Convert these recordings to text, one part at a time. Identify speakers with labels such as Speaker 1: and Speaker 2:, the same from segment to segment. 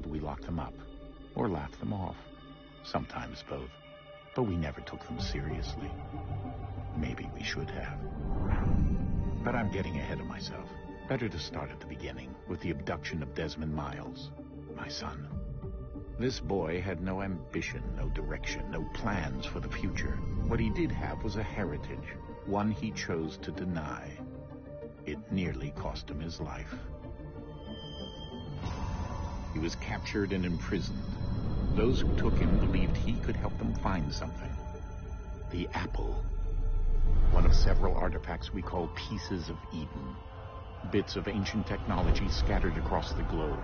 Speaker 1: child, we locked them up, or laughed them off. Sometimes both. But we never took them seriously. Maybe we should have. But I'm getting ahead of myself. Better to start at the beginning, with the abduction of Desmond Miles, my son. This boy had no ambition, no direction, no plans for the future. What he did have was a heritage, one he chose to deny. It nearly cost him his life. He was captured and imprisoned. Those who took him believed he could help them find something. The apple. One of several artifacts we call Pieces of Eden. Bits of ancient technology scattered across the globe.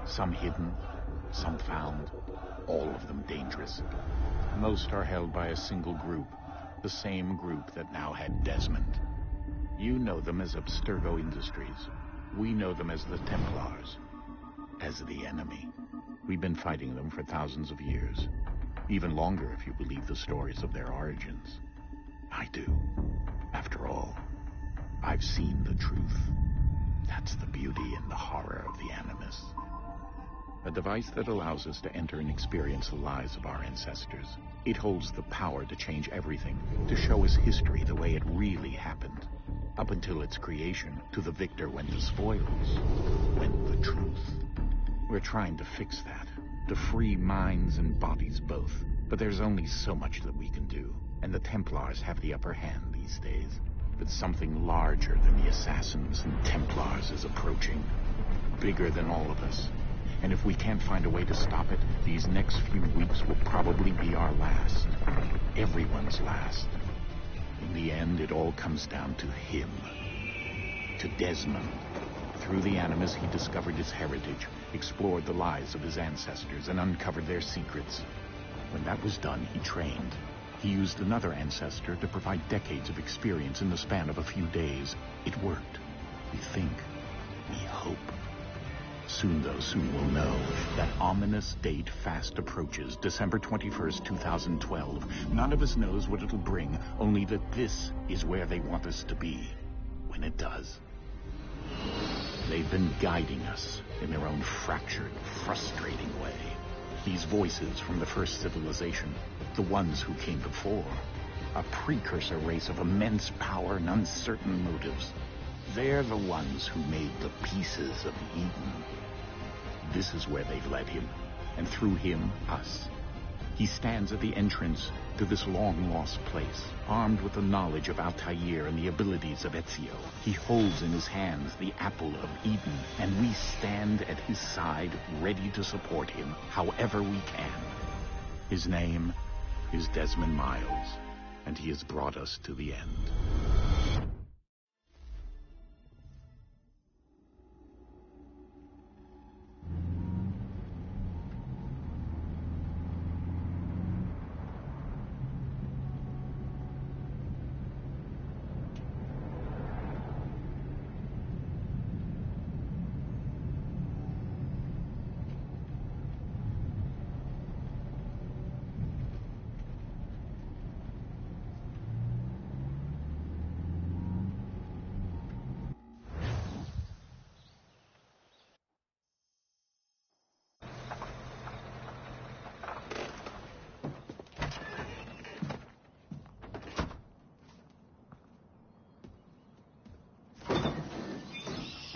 Speaker 1: Some hidden, some found, all of them dangerous. Most are held by a single group, the same group that now had Desmond. You know them as Abstergo Industries. We know them as the Templars, as the enemy. We've been fighting them for thousands of years, even longer if you believe the stories of their origins. I do. After all, I've seen the truth. That's the beauty and the horror of the Animus. A device that allows us to enter and experience the lives of our ancestors. It holds the power to change everything, to show us history the way it really happened. Up until its creation, to the victor went the spoils, went the truth. We're trying to fix that, to free minds and bodies both. But there's only so much that we can do, and the Templars have the upper hand these days. But something larger than the Assassins and Templars is approaching, bigger than all of us. And if we can't find a way to stop it, these next few weeks will probably be our last. Everyone's last. In the end, it all comes down to him. To Desmond. Through the Animus, he discovered his heritage, explored the lives of his ancestors, and uncovered their secrets. When that was done, he trained. He used another ancestor to provide decades of experience in the span of a few days. It worked. We think. We hope. Soon, though, soon we'll know. That ominous date fast approaches, December 21st, 2012. None of us knows what it'll bring, only that this is where they want us to be when it does. They've been guiding us in their own fractured, frustrating way. These voices from the first civilization, the ones who came before, a precursor race of immense power and uncertain motives. They're the ones who made the Pieces of Eden. This is where they've led him, and through him, us. He stands at the entrance to this long-lost place, armed with the knowledge of Altair and the abilities of Ezio. He holds in his hands the apple of Eden, and we stand at his side, ready to support him however we can. His name is Desmond Miles, and he has brought us to the end.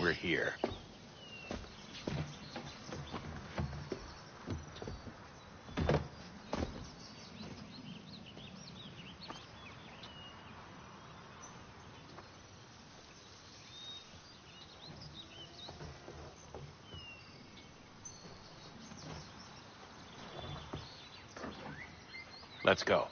Speaker 1: We're here. Let's go.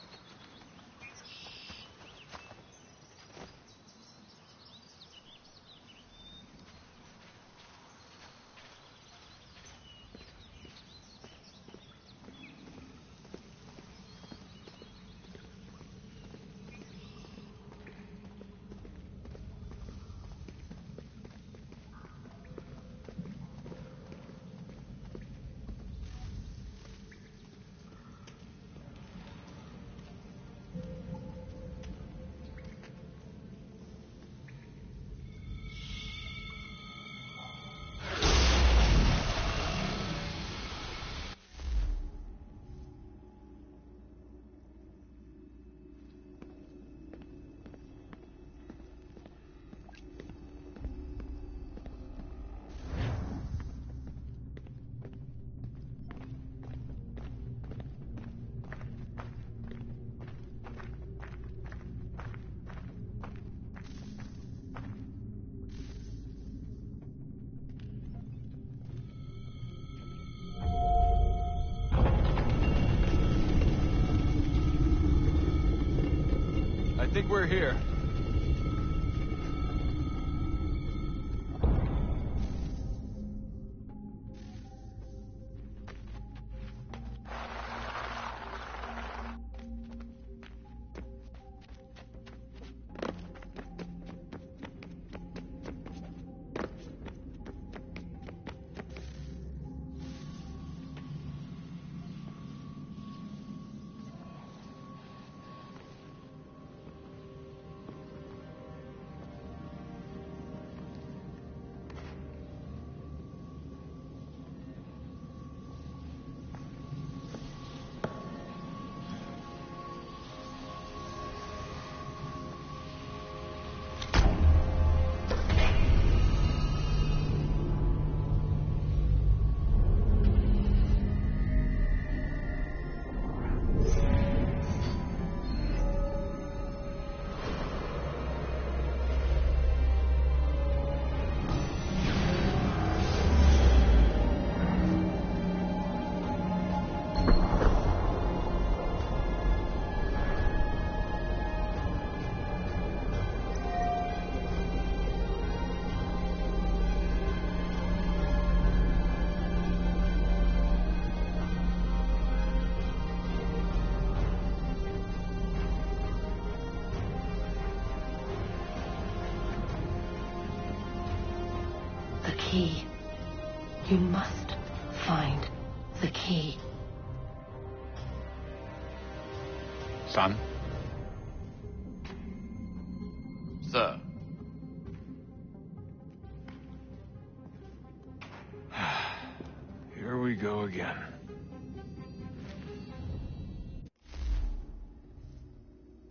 Speaker 2: think we're here.
Speaker 3: The key. You must find the key.
Speaker 1: Son?
Speaker 4: Sir.
Speaker 2: Here we go again.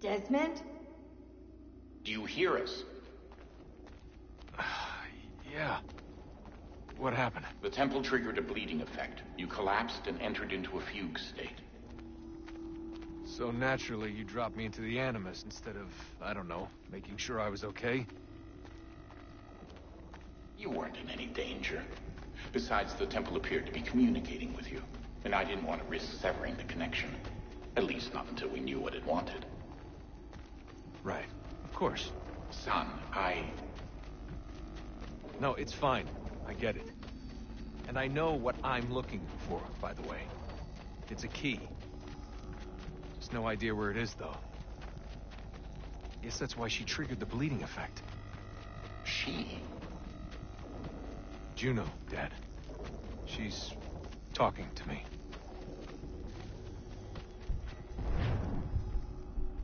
Speaker 5: Desmond?
Speaker 1: Do you hear us?
Speaker 2: Yeah. What happened?
Speaker 1: The temple triggered a bleeding effect. You collapsed and entered into a fugue state.
Speaker 2: So naturally, you dropped me into the Animus instead of, I don't know, making sure I was okay?
Speaker 1: You weren't in any danger. Besides, the temple appeared to be communicating with you, and I didn't want to risk severing the connection. At least not until we knew what it wanted.
Speaker 2: Right. Of course.
Speaker 1: Son,
Speaker 2: No, it's fine. I get it. And I know what I'm looking for, by the way. It's a key. Just no idea where it is, though. Guess that's why she triggered the bleeding effect.
Speaker 1: She?
Speaker 2: Juno, Dad. She's talking to me.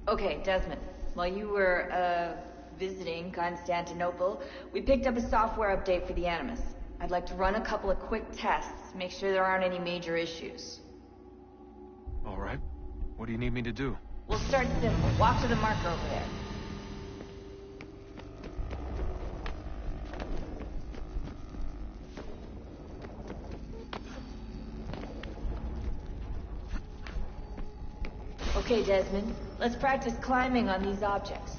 Speaker 5: Okay, Desmond. While you were, visiting Constantinople, we picked up a software update for the Animus. I'd like to run a couple of quick tests, make sure there aren't any major issues.
Speaker 2: All right. What do you need me to do?
Speaker 5: We'll start simple. Walk to the marker over there. Okay, Desmond. Let's practice climbing on these objects.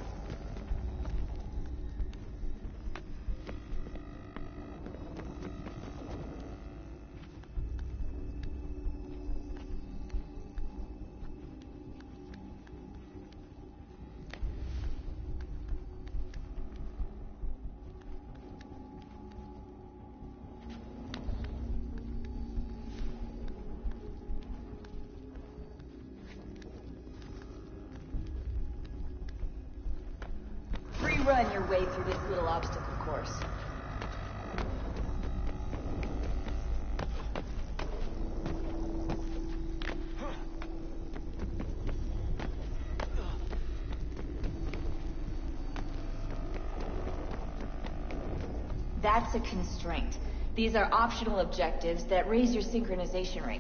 Speaker 5: Run your way through this little obstacle course. That's a constraint. These are optional objectives that raise your synchronization rate.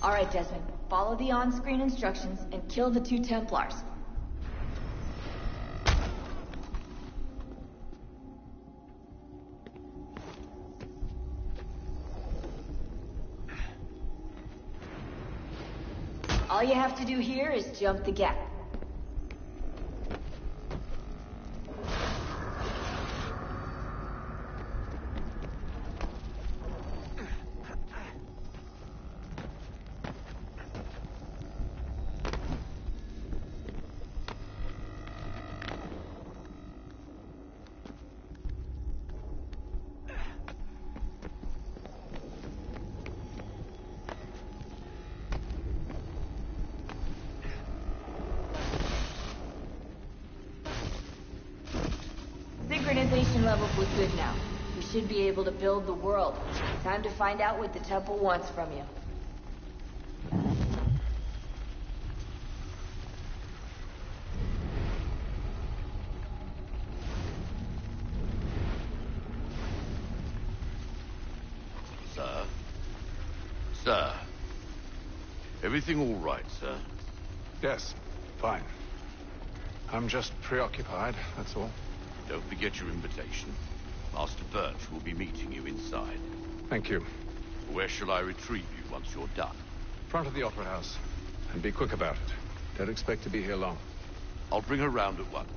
Speaker 5: All right, Desmond. Follow the on-screen instructions and kill the 2 Templars. All you have to do here is jump the gap. Automation levels look good now. We should be able to build the world. Time to find out what the temple wants from you.
Speaker 4: Sir? Sir? Everything all right, sir?
Speaker 6: Yes, fine. I'm just preoccupied, that's all.
Speaker 4: Don't forget your invitation. Master Birch will be meeting you inside.
Speaker 6: Thank you.
Speaker 4: Where shall I retrieve you once you're done?
Speaker 6: Front of the Opera House. And be quick about it. Don't expect to be here long.
Speaker 4: I'll bring her round at once.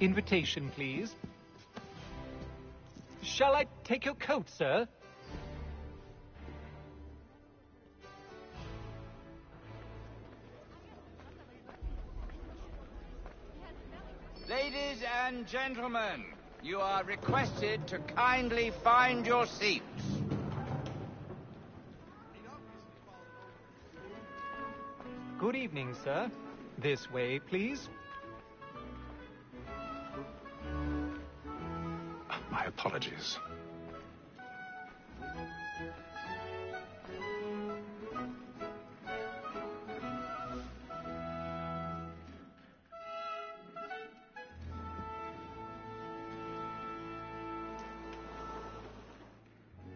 Speaker 7: Invitation, please. Shall I take your coat, sir?
Speaker 8: Ladies and gentlemen, you are requested to kindly find your seats.
Speaker 7: Good evening, sir. This way, please.
Speaker 6: My apologies.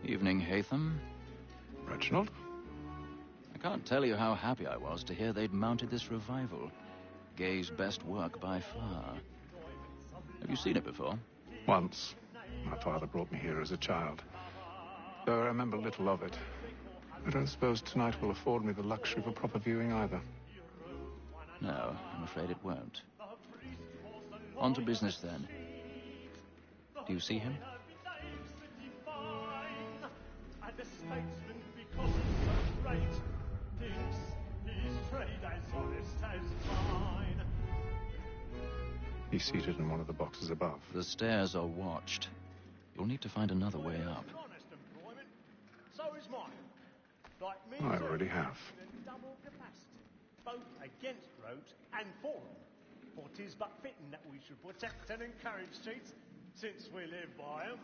Speaker 9: Evening, Hatham.
Speaker 6: Reginald?
Speaker 9: I can't tell you how happy I was to hear they'd mounted this revival. Gay's best work by far. Have you seen it before?
Speaker 6: Once. My father brought me here as a child. Though I remember little of it. I don't suppose tonight will afford me the luxury of a proper viewing either.
Speaker 9: No, I'm afraid it won't. On to business then. Do you see him?
Speaker 6: He's seated in one of the boxes above.
Speaker 9: The stairs are watched. You'll need to find another way up.
Speaker 6: I already have.
Speaker 10: Both against roads and for them. For 'tis but fitting that we should protect and encourage streets, since we live by 'em.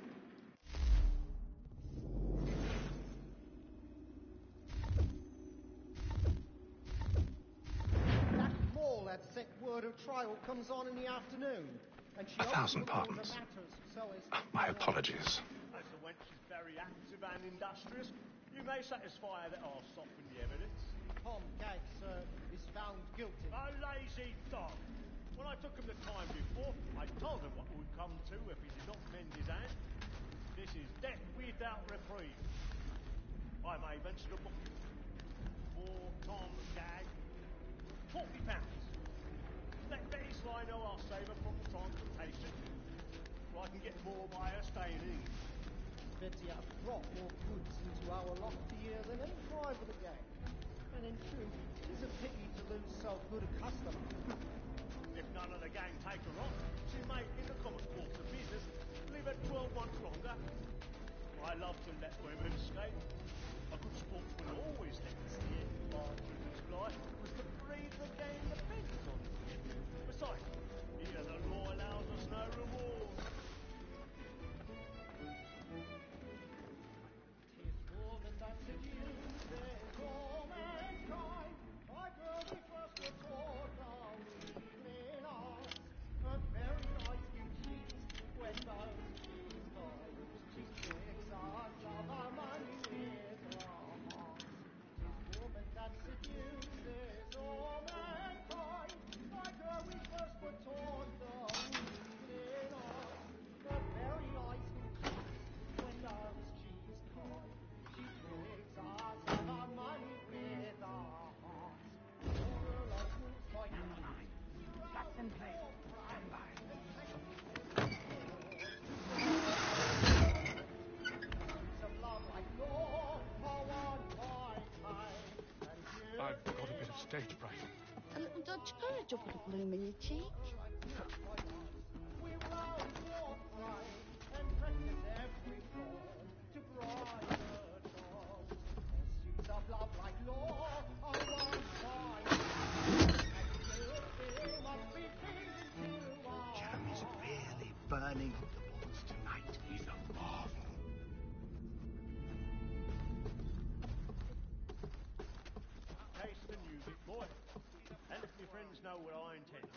Speaker 11: That Maul had sent word of trial comes on in the afternoon. And she
Speaker 6: 1,000 pardons. My apologies.
Speaker 10: As the wench is very active and industrious, you may satisfy her that I'll soften the evidence.
Speaker 11: Tom Gaggs, sir, is found guilty.
Speaker 10: A lazy dog! When I took him the time before, I told him what would come to if he did not mend his hand. This is death without reprieve. I may venture to book you. For Tom Gagg, £40. Let Betty Sly know I'll save her from the transportation. So I can get more by her staying in.
Speaker 11: Betty hath brought more goods into our lofty year than any private gang. And in truth, 'tis a pity to lose so good a customer.
Speaker 10: If none of the gang take her on, she may, in the common course of business, leave her 12 months longer. I love to let women escape. A good sportsman always lets the partridge fly, because the breed of the game depends on it. Besides, here the law allows us no reward.
Speaker 11: Tis woman that seduces all mankind. My girl, we first were taught our evening arts. Her very eyes give cheese when those cheese boys. She sticks our love, our money with our hearts. Tis woman that seduces all mankind. My girl, we first were taught the evening arts. Her very eyes give cheese when those cheese toys. She twigs our love, our money with our hearts. All her love moves like Locked in place. Stand by. Some love like yours, for one white eye. And you
Speaker 6: I've got a bit of stage fright.
Speaker 12: A little Dutch courage will put a bloom in your cheek.
Speaker 11: we will always walk right and practice every
Speaker 10: Friends know what I intend.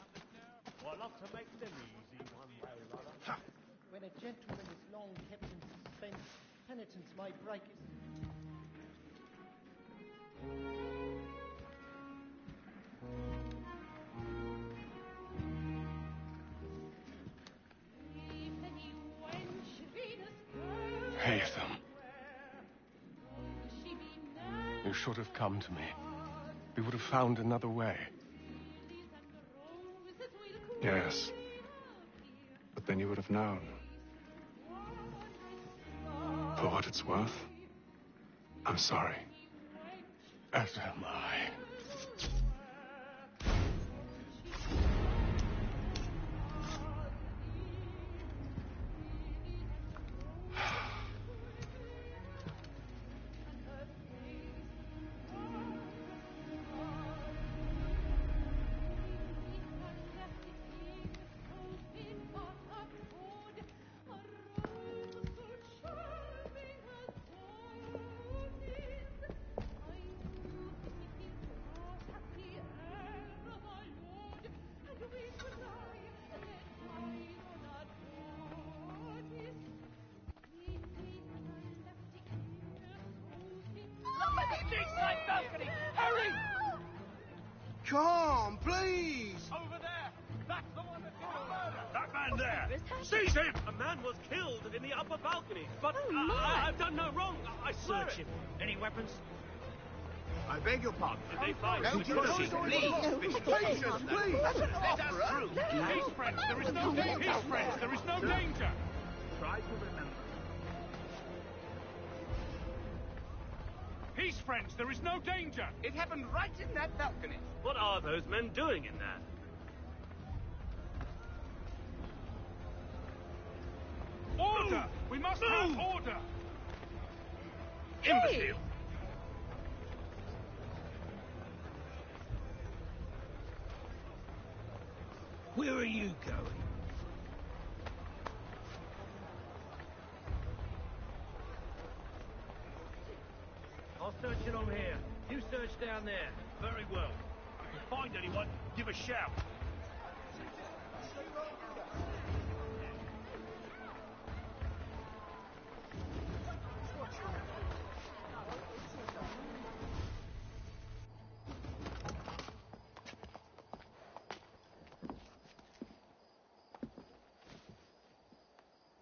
Speaker 10: I love to make them easy one way or other.
Speaker 11: When a gentleman is long kept in suspense, penitence may break his...
Speaker 13: Haytham. You should have come to me. We would have found another way.
Speaker 6: Yes. But then you would have known. For what it's worth, I'm sorry.
Speaker 13: As am I.
Speaker 14: Come, please!
Speaker 10: Over there! That's the one that did the murder!
Speaker 14: That man there! Seize him!
Speaker 10: A man was killed in the upper balcony, but I've done no wrong. I swear
Speaker 14: Search
Speaker 10: it.
Speaker 14: him.
Speaker 10: Any weapons?
Speaker 14: I beg your pardon.
Speaker 10: Did they find
Speaker 14: No,
Speaker 10: Bishop?
Speaker 14: please, Bishop. Patience, please!
Speaker 10: Let us through. Peace, friends. There is no danger. Peace, friends. There is no danger.
Speaker 14: Try to remember.
Speaker 10: Peace, friends. There is no danger.
Speaker 8: It happened right in that balcony.
Speaker 10: What are those men doing in there? Order! We must have order!
Speaker 14: Imbecile!
Speaker 10: Where are you going? I'll search it on here. You search down there.
Speaker 14: Very well. If you find anyone, give a shout.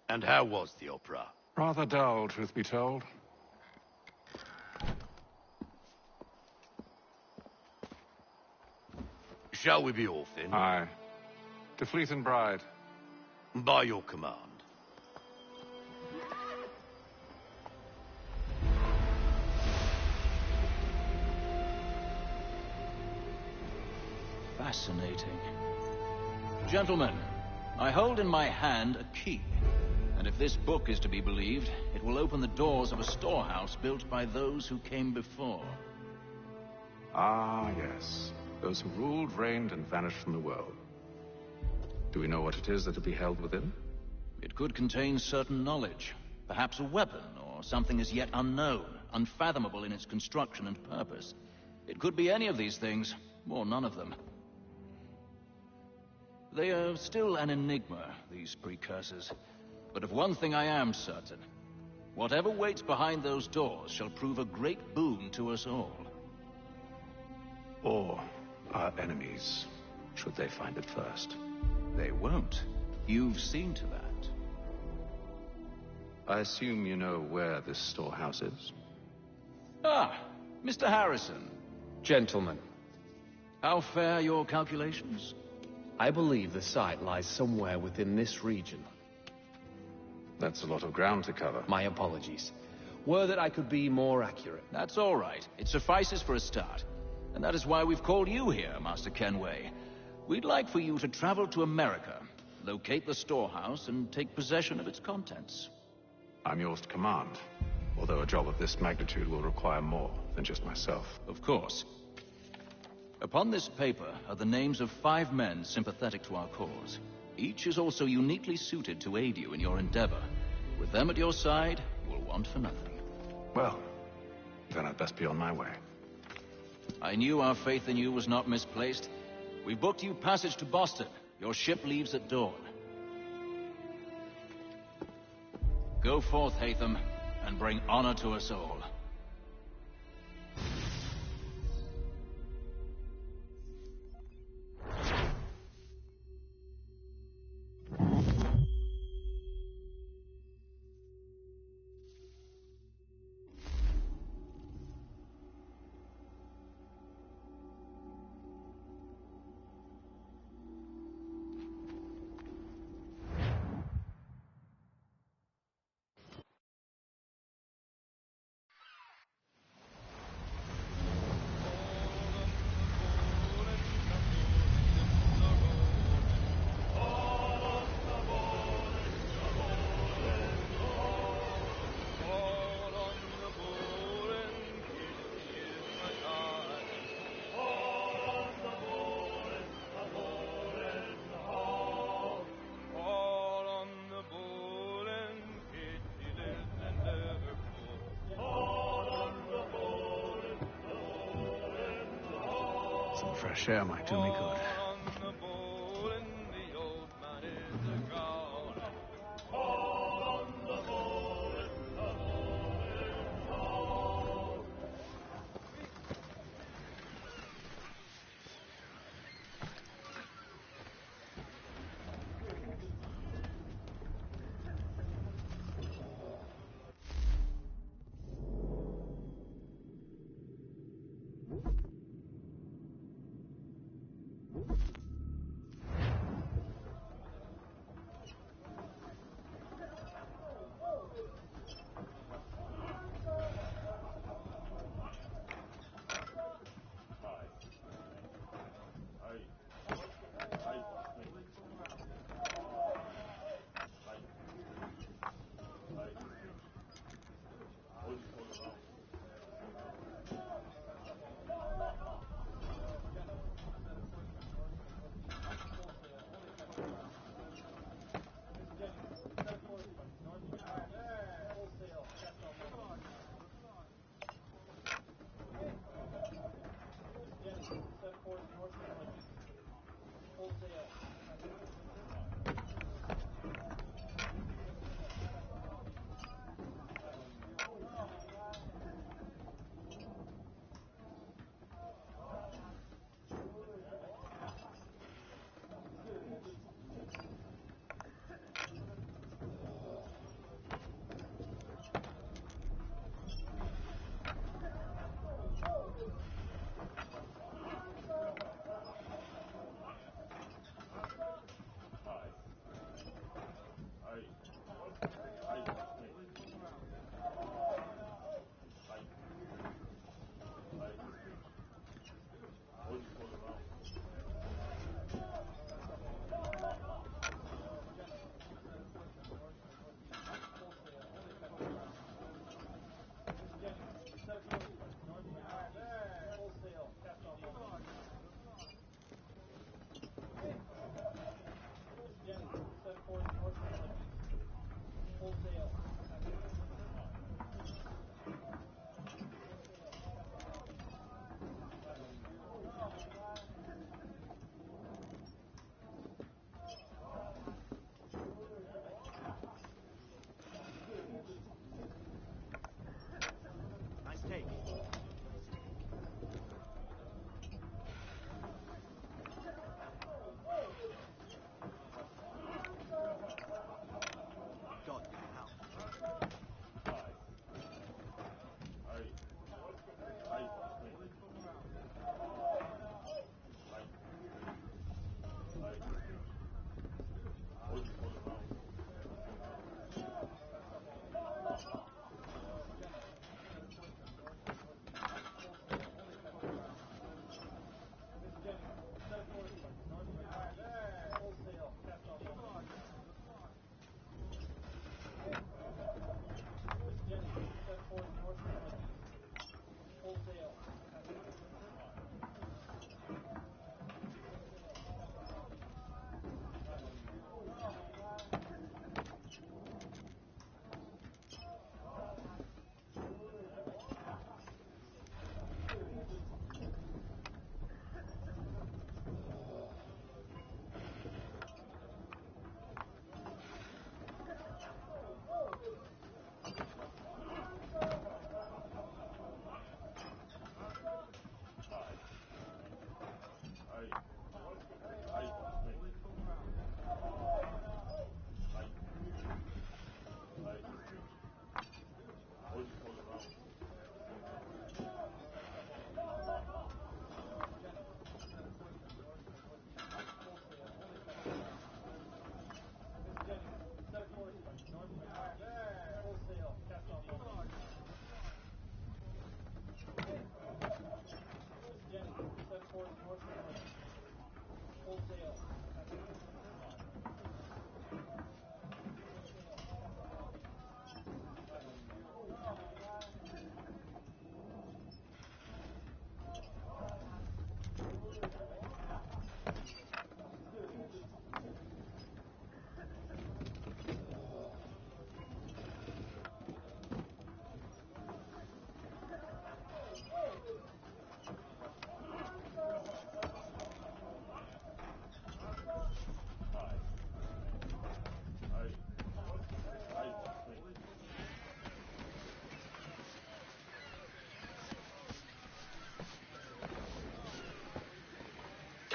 Speaker 4: And how was the opera?
Speaker 6: Rather dull, truth be told.
Speaker 4: Shall we be off then?
Speaker 6: Aye. To Fleet and Bride.
Speaker 4: By your command.
Speaker 9: Fascinating. Gentlemen, I hold in my hand a key. And if this book is to be believed, it will open the doors of a storehouse built by those who came before.
Speaker 6: Ah, yes. Those who ruled, reigned, and vanished from the world. Do we know what it is that will be held within?
Speaker 9: It could contain certain knowledge. Perhaps a weapon, or something as yet unknown, unfathomable in its construction and purpose. It could be any of these things, or none of them. They are still an enigma, these precursors. But of one thing I am certain. Whatever waits behind those doors shall prove a great boon to us all.
Speaker 6: Or our enemies, should they find it first.
Speaker 9: They won't. You've seen to that.
Speaker 6: I assume you know where this storehouse is?
Speaker 9: Ah, Mr. Harrison.
Speaker 15: Gentlemen,
Speaker 9: How fare your calculations?
Speaker 15: I believe the site lies somewhere within this region.
Speaker 6: That's a lot of ground to cover.
Speaker 15: My apologies. Were that I could be more accurate.
Speaker 9: That's all right. It suffices for a start. And that is why we've called you here, Master Kenway. We'd like for you to travel to America, locate the storehouse, and take possession of its contents.
Speaker 6: I'm yours to command, although a job of this magnitude will require more than just myself.
Speaker 9: Of course. Upon this paper are the names of 5 men sympathetic to our cause. Each is also uniquely suited to aid you in your endeavor. With them at your side, you will want for nothing.
Speaker 6: Well, then I'd best be on my way.
Speaker 9: I knew our faith in you was not misplaced. We booked you passage to Boston. Your ship leaves at dawn. Go forth, Hatham, and bring honor to us all.
Speaker 6: Fresh air might do me good.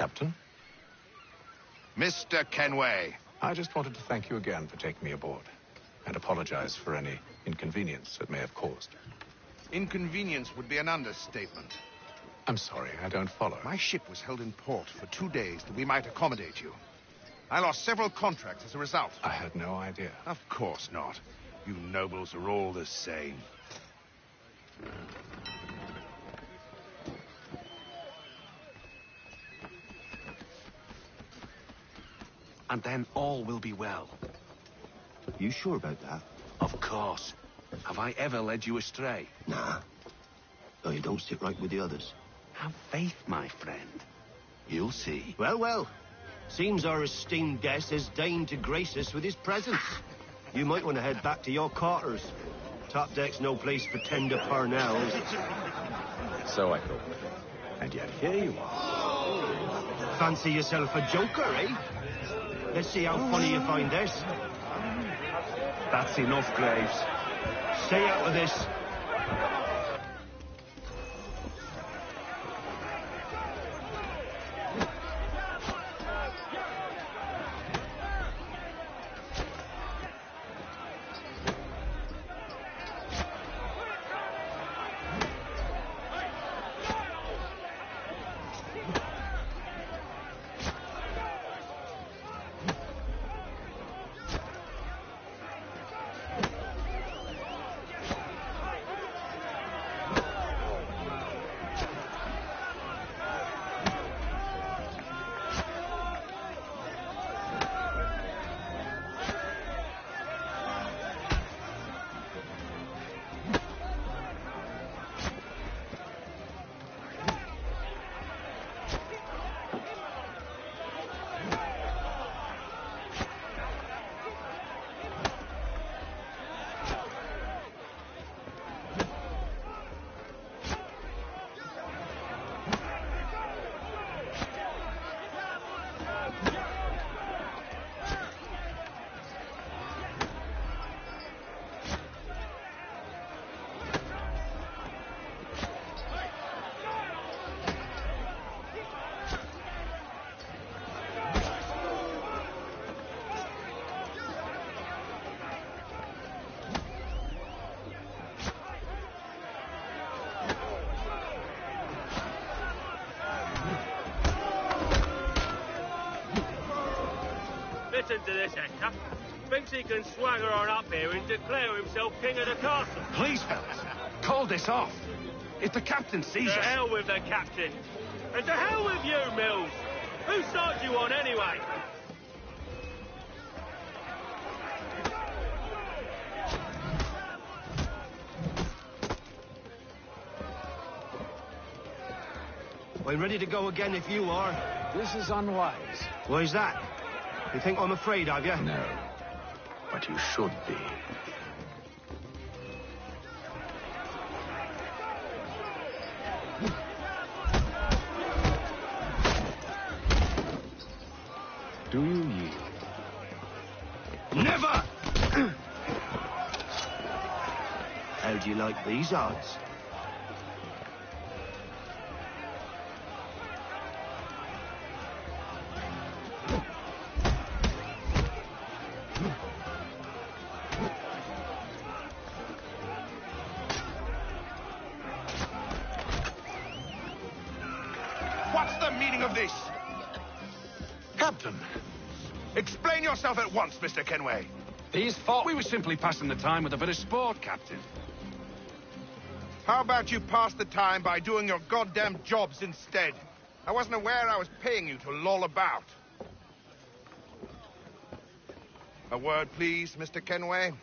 Speaker 6: Captain?
Speaker 16: Mr. Kenway.
Speaker 6: I just wanted to thank you again for taking me aboard, and apologize for any inconvenience it may have caused.
Speaker 16: Inconvenience would be an understatement.
Speaker 6: I'm sorry, I don't follow.
Speaker 16: My ship was held in port for 2 days that we might accommodate you. I lost several contracts as a result.
Speaker 6: I had no idea.
Speaker 16: Of course not. You nobles are all the same.
Speaker 15: And then all will be well.
Speaker 17: You sure about that?
Speaker 15: Of course. Have I ever led you astray?
Speaker 17: Nah. No, you don't sit right with the others.
Speaker 15: Have faith, my friend. You'll see.
Speaker 17: Well, well. Seems our esteemed guest has deigned to grace us with his presence. You might want to head back to your quarters. Top deck's no place for tender parnells.
Speaker 6: So I thought. And yet here you are.
Speaker 17: Fancy yourself a joker, eh? Let's see how funny you find this.
Speaker 15: That's enough, Graves.
Speaker 17: Stay out of this.
Speaker 14: Listen to this, Hector. Thinks he can swagger on up here and declare himself king of the castle.
Speaker 15: Please, fellas, call this off. If the captain sees us...
Speaker 14: To hell with the captain. And to hell with you, Mills. Whose side you on, anyway?
Speaker 17: I'm ready to go again if you are.
Speaker 6: This is unwise.
Speaker 17: Why's that? You think I'm afraid of you?
Speaker 6: No. But you should be. Do you yield?
Speaker 17: Never! How do you like these odds?
Speaker 16: What's the meaning of this?
Speaker 15: Captain!
Speaker 16: Explain yourself at once, Mr. Kenway.
Speaker 15: These folk... We were simply passing the time with a bit of sport, Captain.
Speaker 16: How about you pass the time by doing your goddamn jobs instead? I wasn't aware I was paying you to loll about. A word, please, Mr. Kenway.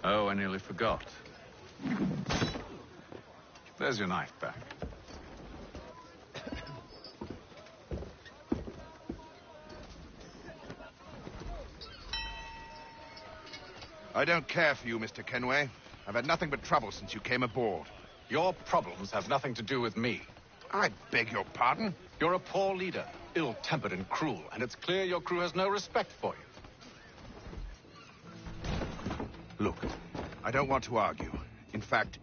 Speaker 6: Oh, I nearly forgot. There's your knife back.
Speaker 16: I don't care for you, Mr. Kenway. I've had nothing but trouble since you came aboard.
Speaker 6: Your problems have nothing to do with me.
Speaker 16: I beg your pardon?
Speaker 6: You're a poor leader, ill-tempered and cruel, and it's clear your crew has no respect for you.
Speaker 16: Look, I don't want to argue. In fact,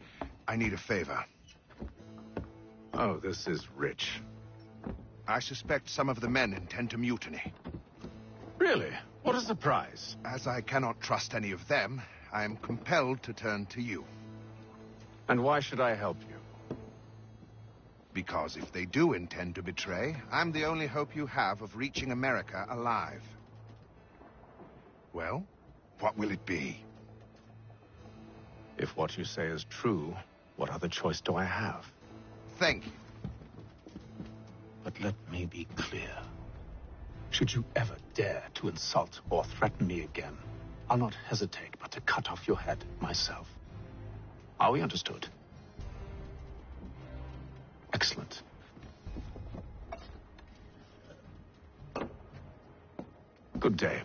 Speaker 16: I need a favor.
Speaker 6: Oh, this is rich.
Speaker 16: I suspect some of the men intend to mutiny.
Speaker 6: Really? What a surprise.
Speaker 16: As I cannot trust any of them, I am compelled to turn to you.
Speaker 6: And why should I help you?
Speaker 16: Because if they do intend to betray, I'm the only hope you have of reaching America alive. Well, what will it be?
Speaker 6: If what you say is true, what other choice do I have?
Speaker 16: Think.
Speaker 6: But let me be clear. Should you ever dare to insult or threaten me again, I'll not hesitate but to cut off your head myself. Are we understood? Excellent. Good day.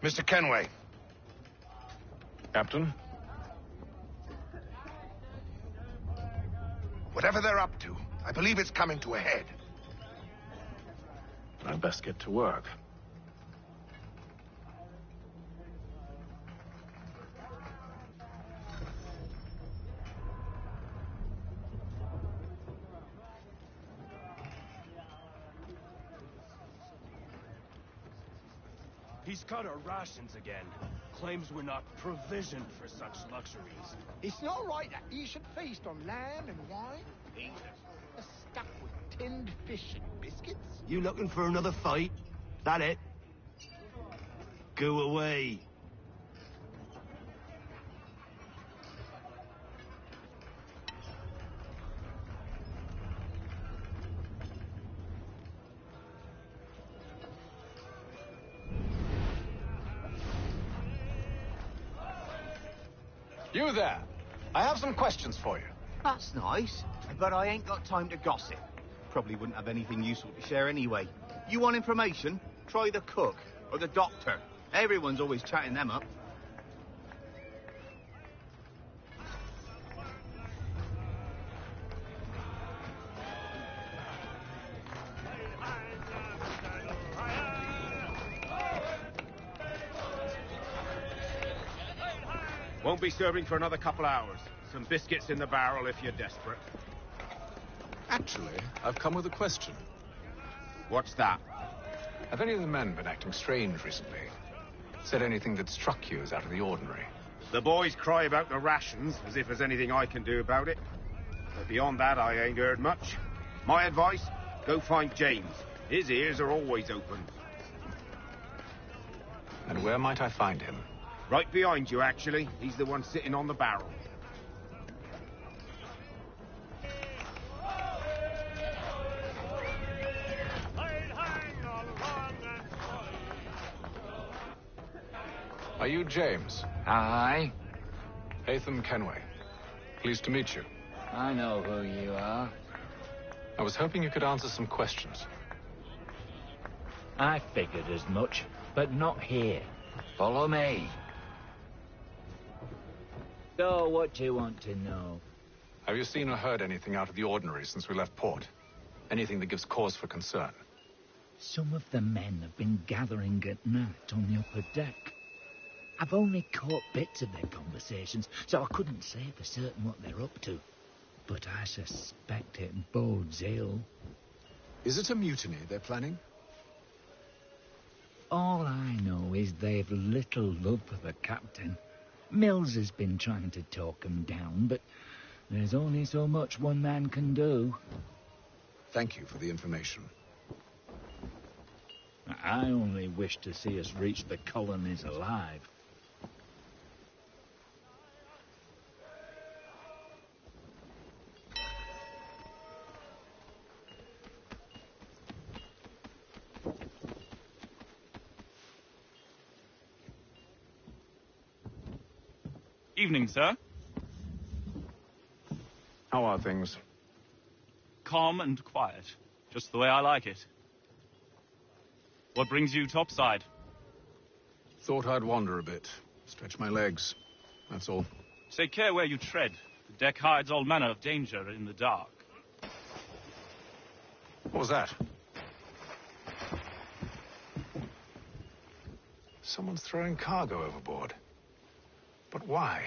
Speaker 16: Mr. Kenway.
Speaker 6: Captain?
Speaker 16: Whatever they're up to, I believe it's coming to a head.
Speaker 6: I'd best get to work.
Speaker 17: He's cut our rations again. Claims we're not provisioned for such luxuries.
Speaker 11: It's not right that you should feast on lamb and wine. You're stuck with tinned fish and biscuits.
Speaker 17: You looking for another fight? That it? Go away.
Speaker 6: You there. I have some questions for you.
Speaker 18: That's nice, but I ain't got time to gossip. Probably wouldn't have anything useful to share anyway. You want information? Try the cook or the doctor. Everyone's always chatting them up.
Speaker 8: Won't be serving for another couple hours. Some biscuits in the barrel if you're desperate.
Speaker 6: Actually, I've come with a question.
Speaker 8: What's that?
Speaker 6: Have any of the men been acting strange recently? Said anything that struck you as out of the ordinary?
Speaker 8: The boys cry about the rations, as if there's anything I can do about it. But beyond that, I ain't heard much. My advice, go find James. His ears are always open.
Speaker 6: And where might I find him?
Speaker 8: Right behind you, actually. He's the one sitting on the barrel.
Speaker 6: Are you James?
Speaker 19: Aye.
Speaker 6: Haytham Kenway. Pleased to meet you.
Speaker 19: I know who you are.
Speaker 6: I was hoping you could answer some questions.
Speaker 19: I figured as much, but not here. Follow me. So, what do you want to know?
Speaker 6: Have you seen or heard anything out of the ordinary since we left port? Anything that gives cause for concern?
Speaker 19: Some of the men have been gathering at night on the upper deck. I've only caught bits of their conversations, so I couldn't say for certain what they're up to. But I suspect it bodes ill.
Speaker 13: Is it a mutiny they're planning?
Speaker 19: All I know is they've little love for the captain. Mills has been trying to talk him down, but there's only so much one man can do.
Speaker 13: Thank you for the information.
Speaker 19: I only wish to see us reach the colonies alive.
Speaker 20: Evening, sir.
Speaker 6: How are things?
Speaker 20: Calm and quiet. Just the way I like it. What brings you topside?
Speaker 6: Thought I'd wander a bit. Stretch my legs. That's all.
Speaker 20: Take care where you tread. The deck hides all manner of danger in the dark.
Speaker 6: What was that? Someone's throwing cargo overboard. But why?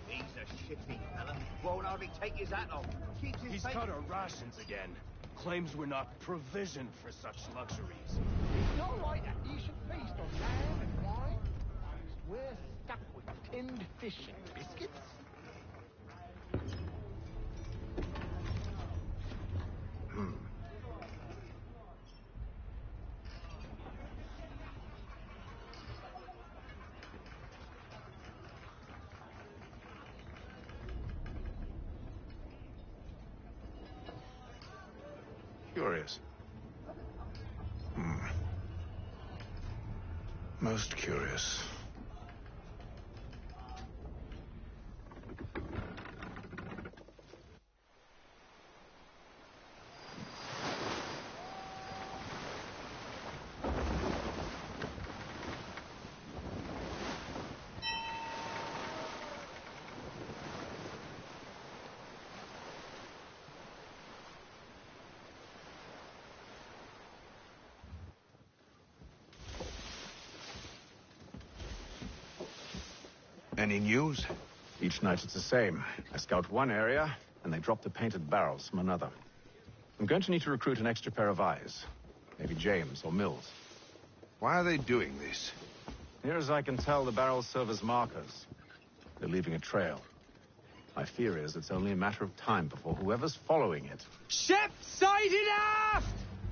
Speaker 18: He's a shitty fella. Won't hardly take his hat off. Keeps his
Speaker 13: He's
Speaker 18: face-
Speaker 13: cut our rations again. Claims we're not provisioned for such luxuries.
Speaker 11: It's not right that you should feast on lamb and wine. We're stuck with tinned fish and biscuits.
Speaker 6: Curious. Most curious.
Speaker 16: Any news?
Speaker 6: Each night it's the same. I scout one area, and they drop the painted barrels from another. I'm going to need to recruit an extra pair of eyes. Maybe James or Mills.
Speaker 16: Why are they doing this?
Speaker 6: Near as I can tell, the barrels serve as markers. They're leaving a trail. My fear is it's only a matter of time before whoever's following it...
Speaker 21: Ship sighted aft!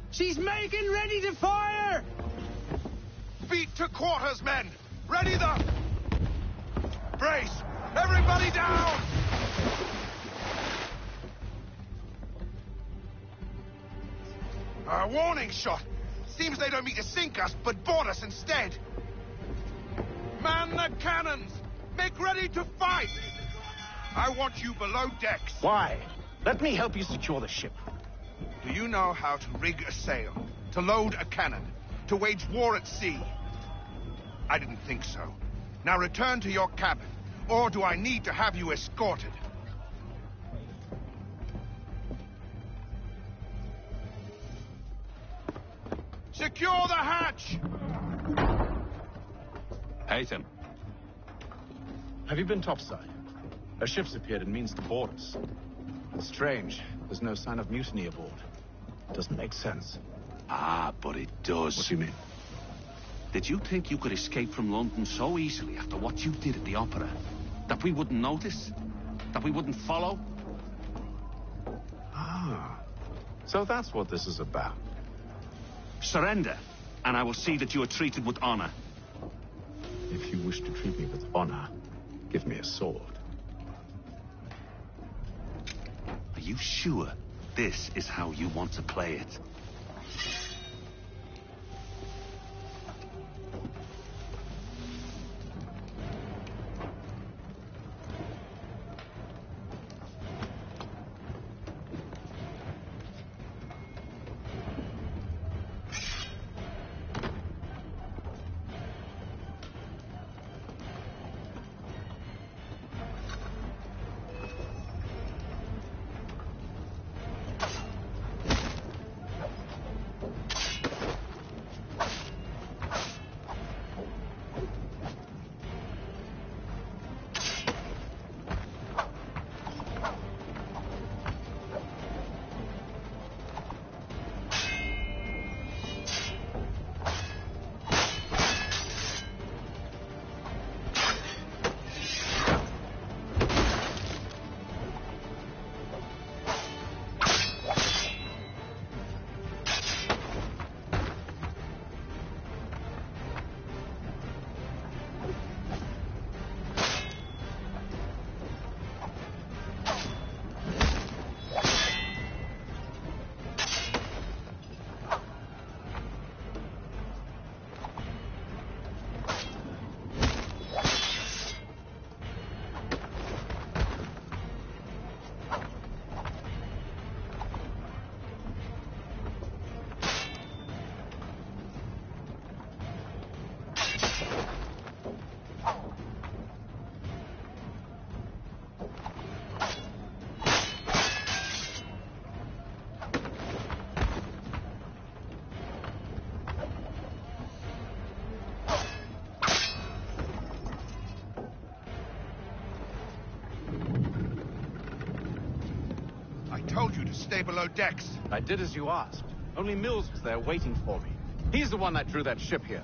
Speaker 21: She's making ready to fire!
Speaker 16: Beat to quarters, men! Ready the... Brace! Everybody down! A warning shot! Seems they don't mean to sink us, but board us instead! Man the cannons! Make ready to fight! I want you below decks.
Speaker 6: Why? Let me help you secure the ship.
Speaker 16: Do you know how to rig a sail? To load a cannon? To wage war at sea? I didn't think so. Now return to your cabin, or do I need to have you escorted? Secure the hatch!
Speaker 6: Haytham. Have you been topside? A ship's appeared and means to board us. It's strange. There's no sign of mutiny aboard. Doesn't make sense.
Speaker 4: Ah, but it does.
Speaker 6: What do you mean?
Speaker 4: Did you think you could escape from London so easily after what you did at the opera? That we wouldn't notice? That we wouldn't follow?
Speaker 6: Ah. So that's what this is about.
Speaker 4: Surrender, and I will see that you are treated with honor.
Speaker 6: If you wish to treat me with honor, give me a sword.
Speaker 4: Are you sure this is how you want to play it?
Speaker 16: stay below decks.
Speaker 6: I did as you asked. Only Mills was there waiting for me. He's the one that drew that ship here.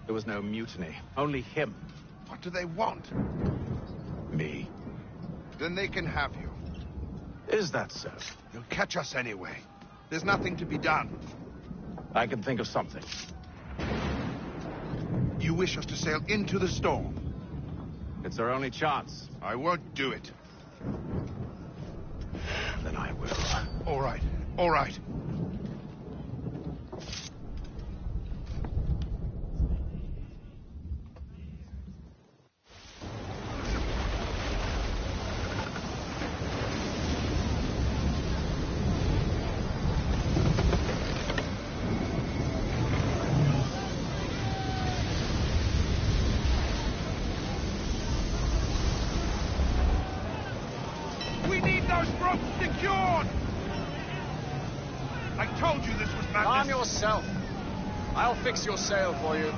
Speaker 6: There was no mutiny, only him.
Speaker 16: What do they want?
Speaker 6: Me.
Speaker 16: Then they can have you.
Speaker 6: Is that so?
Speaker 16: You'll catch us anyway. There's nothing to be done.
Speaker 6: I can think of something.
Speaker 16: You wish us to sail into the storm?
Speaker 6: It's our only chance.
Speaker 16: I won't do it.
Speaker 6: Then I will.
Speaker 16: All right. All right. We need those ropes secured! I told you this was madness.
Speaker 6: Calm yourself. I'll fix your sail for you.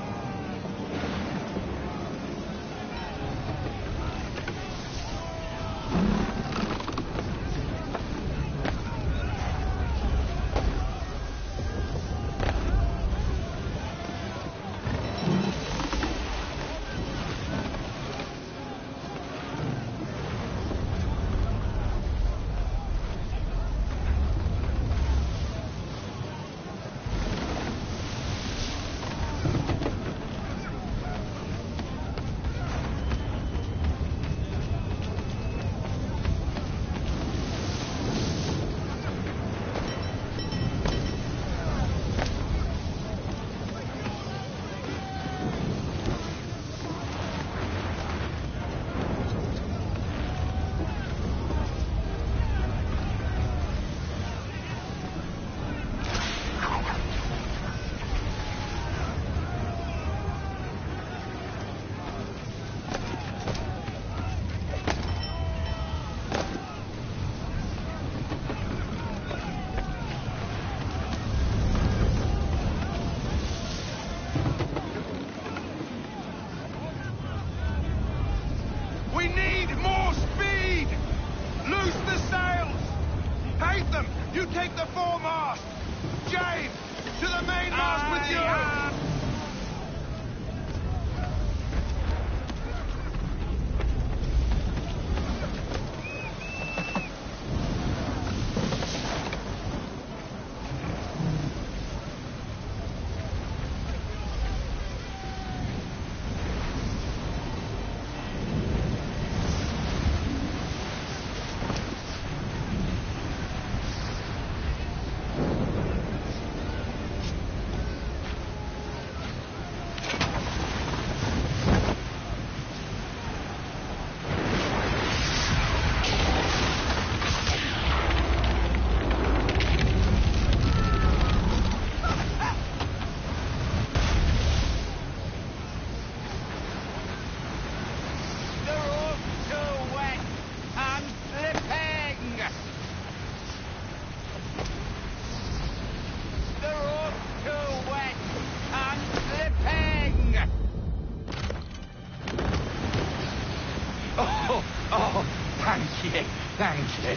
Speaker 16: We need more speed! Loose the sails! Hatham, you take the foremast! James, to the mainmast with you!
Speaker 1: Oh, thank you, thank you.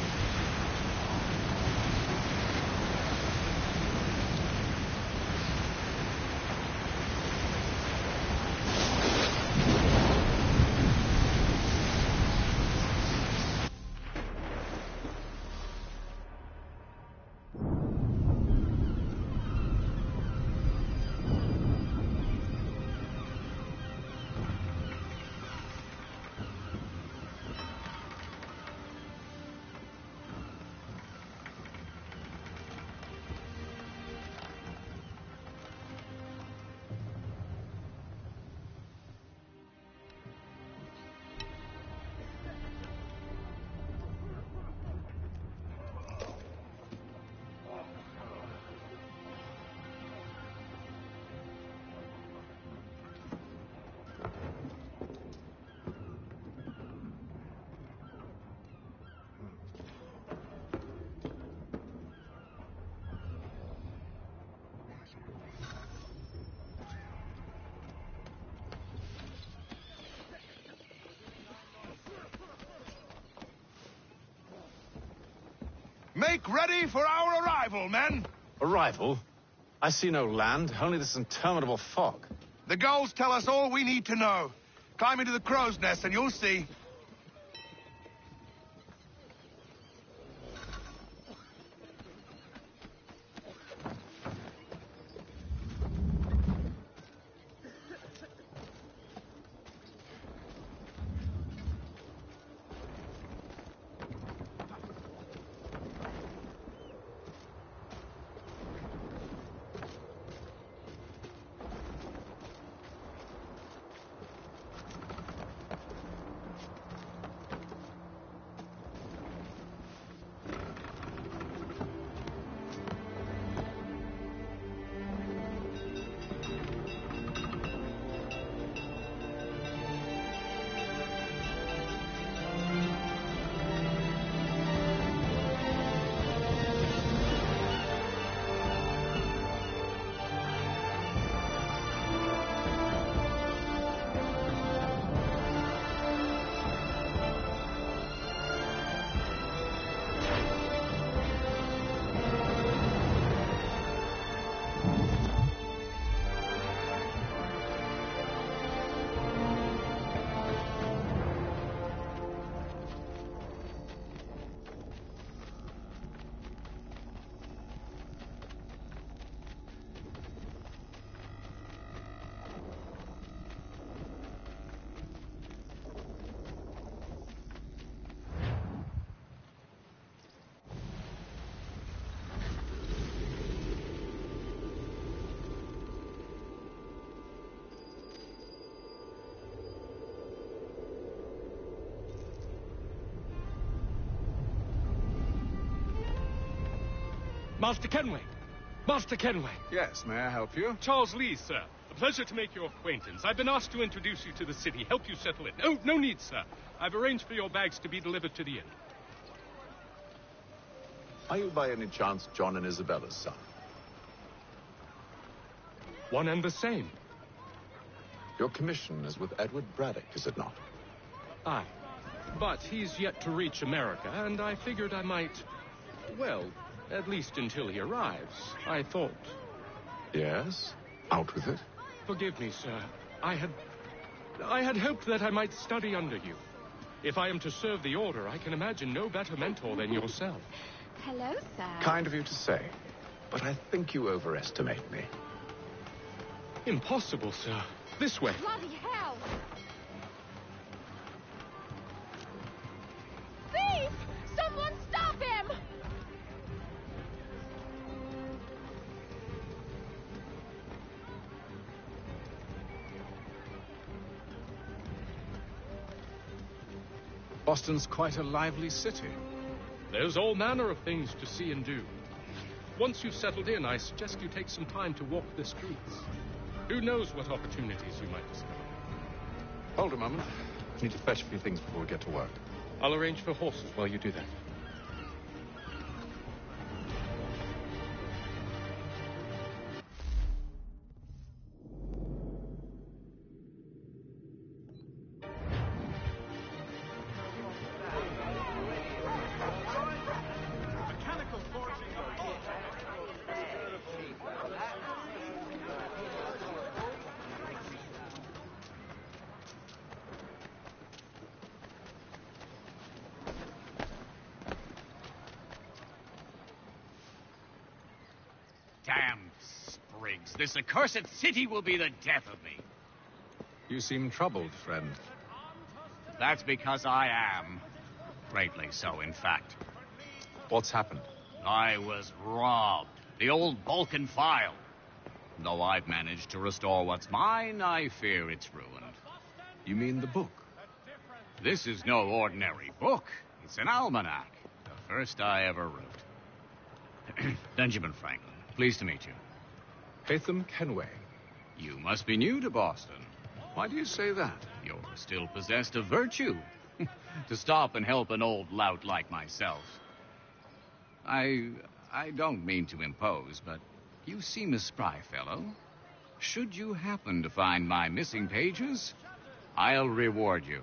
Speaker 16: Make ready for our arrival, men!
Speaker 6: Arrival? I see no land, only this interminable fog.
Speaker 16: The gulls tell us all we need to know. Climb into the crow's nest and you'll see.
Speaker 13: Master Kenway! Master Kenway!
Speaker 3: Yes, may I help you?
Speaker 13: Charles Lee, sir. A pleasure to make your acquaintance. I've been asked to introduce you to the city, help you settle it. Oh, no need, sir. I've arranged for your bags to be delivered to the inn.
Speaker 6: Are you by any chance John and Isabella's son?
Speaker 13: One and the same.
Speaker 6: Your commission is with Edward Braddock, is it not?
Speaker 13: Aye. But he's yet to reach America, and I figured I might... well, at least until he arrives, I thought.
Speaker 6: Yes? Out with it.
Speaker 13: Forgive me, sir. I had hoped that I might study under you. If I am to serve the Order, I can imagine no better mentor than yourself.
Speaker 22: Hello, sir.
Speaker 6: Kind of you to say, but I think you overestimate me.
Speaker 13: Impossible, sir. This way.
Speaker 22: Bloody hell! Thief! Someone stop him!
Speaker 3: Boston's quite a lively city.
Speaker 13: There's all manner of things to see and do. Once you've settled in, I suggest you take some time to walk the streets. Who knows what opportunities you might discover.
Speaker 6: Hold a moment. I need to fetch a few things before we get to work.
Speaker 13: I'll arrange for horses while you do that.
Speaker 23: Damn sprigs. This accursed city will be the death of me.
Speaker 3: You seem troubled, friend.
Speaker 23: That's because I am. Greatly so, in fact.
Speaker 3: What's happened?
Speaker 23: I was robbed. The old Balkan file. Though I've managed to restore what's mine, I fear it's ruined.
Speaker 3: You mean the book?
Speaker 23: This is no ordinary book. It's an almanac. The first I ever wrote. Benjamin Franklin. Pleased to meet you.
Speaker 3: Haytham Kenway.
Speaker 23: You must be new to Boston.
Speaker 3: Why do you say that?
Speaker 23: You're still possessed of virtue. To stop and help an old lout like myself. I don't mean to impose, but you seem a spry fellow. Should you happen to find my missing pages, I'll reward you.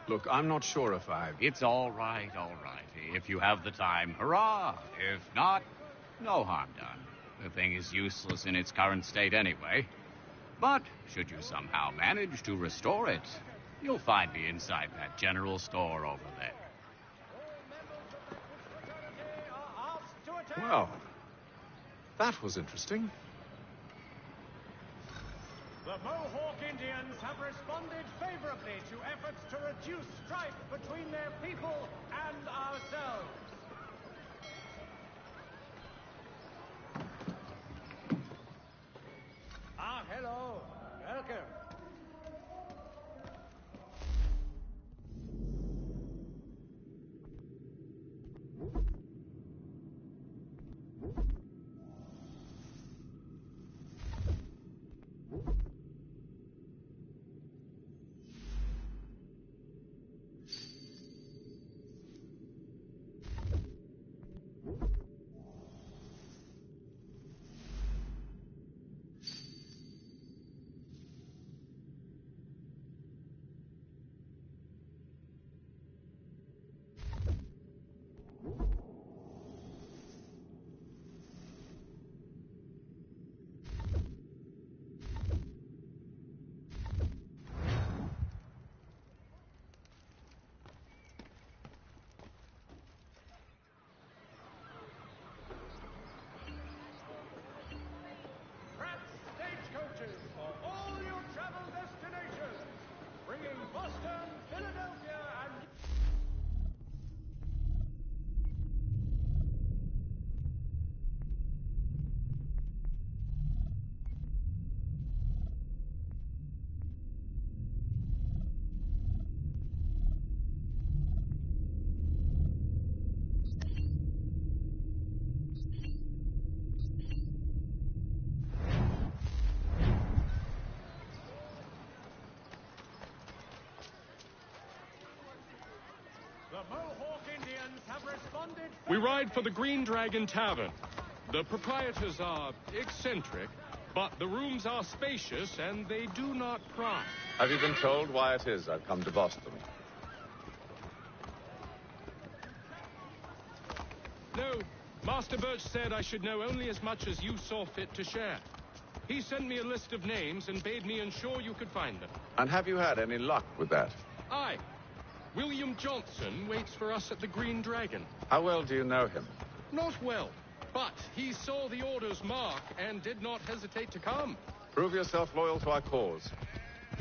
Speaker 3: Look, I'm not sure if I...
Speaker 23: It's all right, all right. If you have the time, hurrah. If not, no harm done. The thing is useless in its current state anyway. But should you somehow manage to restore it, you'll find me inside that general store over there.
Speaker 3: Well, that was interesting.
Speaker 10: The Mohawk Indians have responded favorably to efforts to reduce strife between their people and ourselves. Ah, hello. Welcome. Stagecoaches for all your travel destinations, bringing Boston, Philadelphia, and... The Mohawk Indians have responded...
Speaker 13: We ride for the Green Dragon Tavern. The proprietors are eccentric, but the rooms are spacious and they do not pry.
Speaker 3: Have you been told why it is I've come to Boston?
Speaker 13: No, Master Birch said I should know only as much as you saw fit to share. He sent me a list of names and bade me ensure you could find them.
Speaker 3: And have you had any luck with that?
Speaker 13: Aye. William Johnson waits for us at the Green Dragon.
Speaker 3: How well do you know him?
Speaker 13: Not well, but he saw the order's mark and did not hesitate to come.
Speaker 3: Prove yourself loyal to our cause.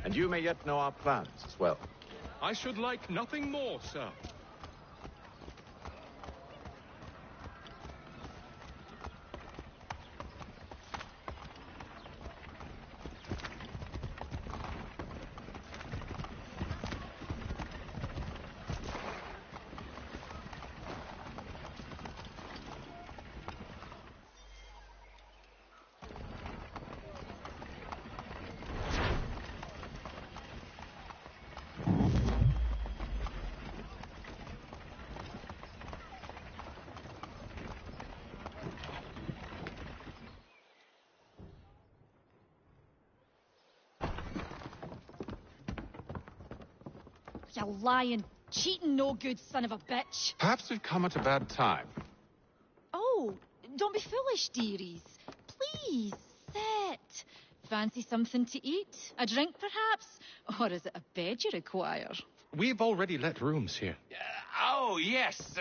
Speaker 3: And you may yet know our plans as well.
Speaker 13: I should like nothing more, sir.
Speaker 2: You lying, cheating, no good son of a bitch.
Speaker 3: Perhaps we've come at a bad time.
Speaker 2: Oh, don't be foolish, dearies. Please, sit. Fancy something to eat? A drink, perhaps? Or is it a bed you require?
Speaker 13: We've already let rooms here.
Speaker 4: Oh, yes.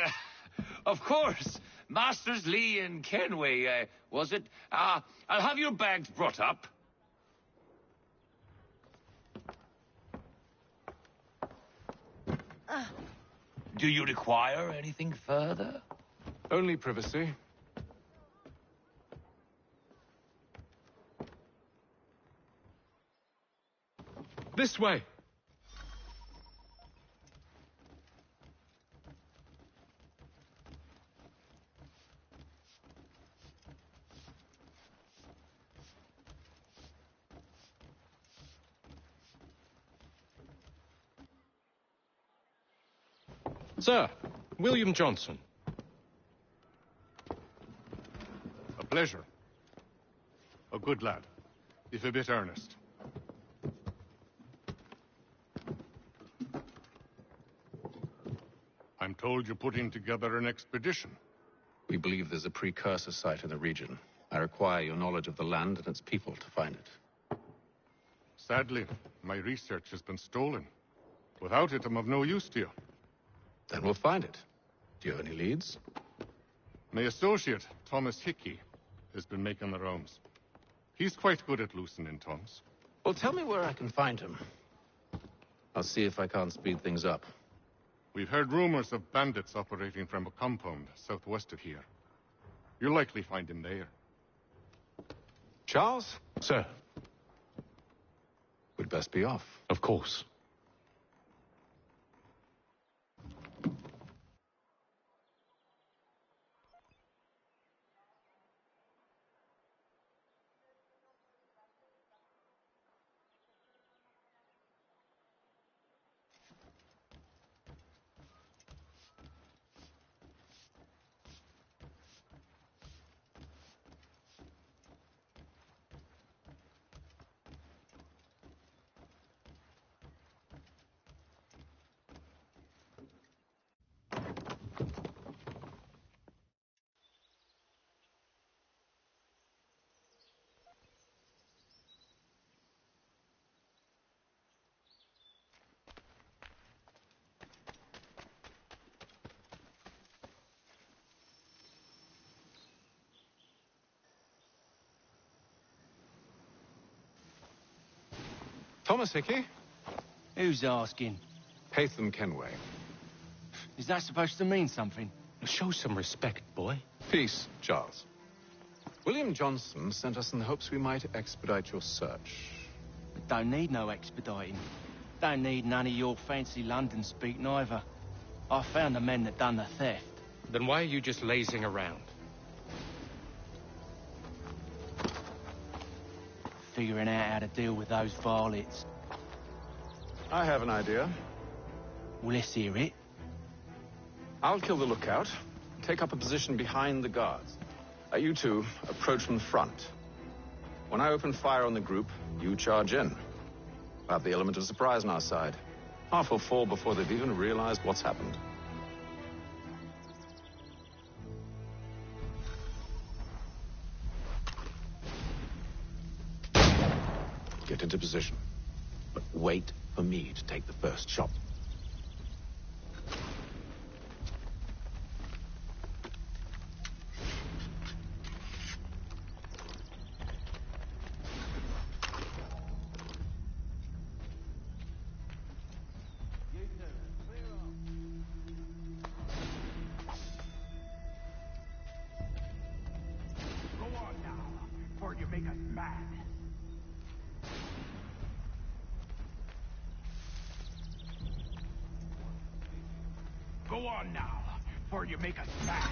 Speaker 4: Of course. Masters Lee and Kenway, was it? I'll have your bags brought up. Do you require anything further?
Speaker 3: Only privacy.
Speaker 13: This way. Sir, William Johnson.
Speaker 5: A pleasure. A good lad, if a bit earnest. I'm told you're putting together an expedition.
Speaker 6: We believe there's a precursor site in the region. I require your knowledge of the land and its people to find it.
Speaker 5: Sadly, my research has been stolen. Without it, I'm of no use to you.
Speaker 6: Then we'll find it. Do you have any leads?
Speaker 5: My associate, Thomas Hickey, has been making the rounds. He's quite good at loosening tongues.
Speaker 6: Well, tell me where I can find him. I'll see if I can't speed things up.
Speaker 5: We've heard rumors of bandits operating from a compound southwest of here. You'll likely find him there.
Speaker 6: Charles?
Speaker 7: Sir.
Speaker 6: We'd best be off.
Speaker 7: Of course.
Speaker 6: Thomas Hickey?
Speaker 9: Who's asking?
Speaker 6: Haytham Kenway.
Speaker 9: Is that supposed to mean something?
Speaker 7: Show some respect, boy.
Speaker 6: Peace, Charles. William Johnson sent us in the hopes we might expedite your search.
Speaker 9: Don't need no expediting. Don't need none of your fancy London speak neither. I found the men that done the theft.
Speaker 7: Then why are you just lazing around?
Speaker 9: Figuring out how to deal with those varlets.
Speaker 6: I have an idea.
Speaker 9: Well, let's hear it.
Speaker 6: I'll kill the lookout, take up a position behind the guards. You two approach from the front. When I open fire on the group, you charge in. We'll have the element of surprise on our side. Half will fall before they've even realized what's happened. Get into position. But wait for me to take the first shot.
Speaker 12: Go on now, before you make us mad.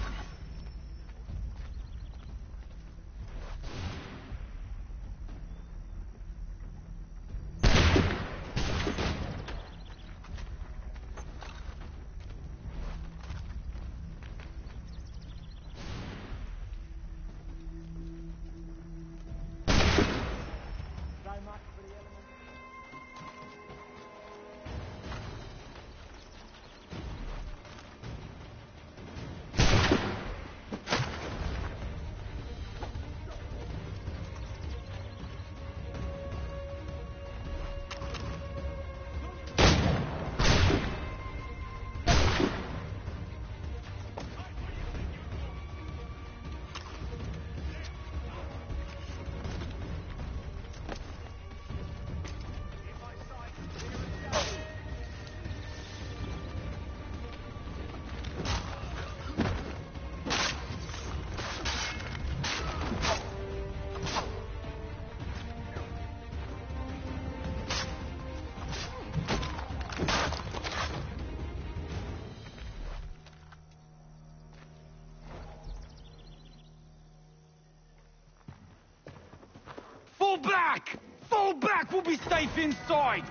Speaker 21: Fall back! Fall back! We'll be safe inside!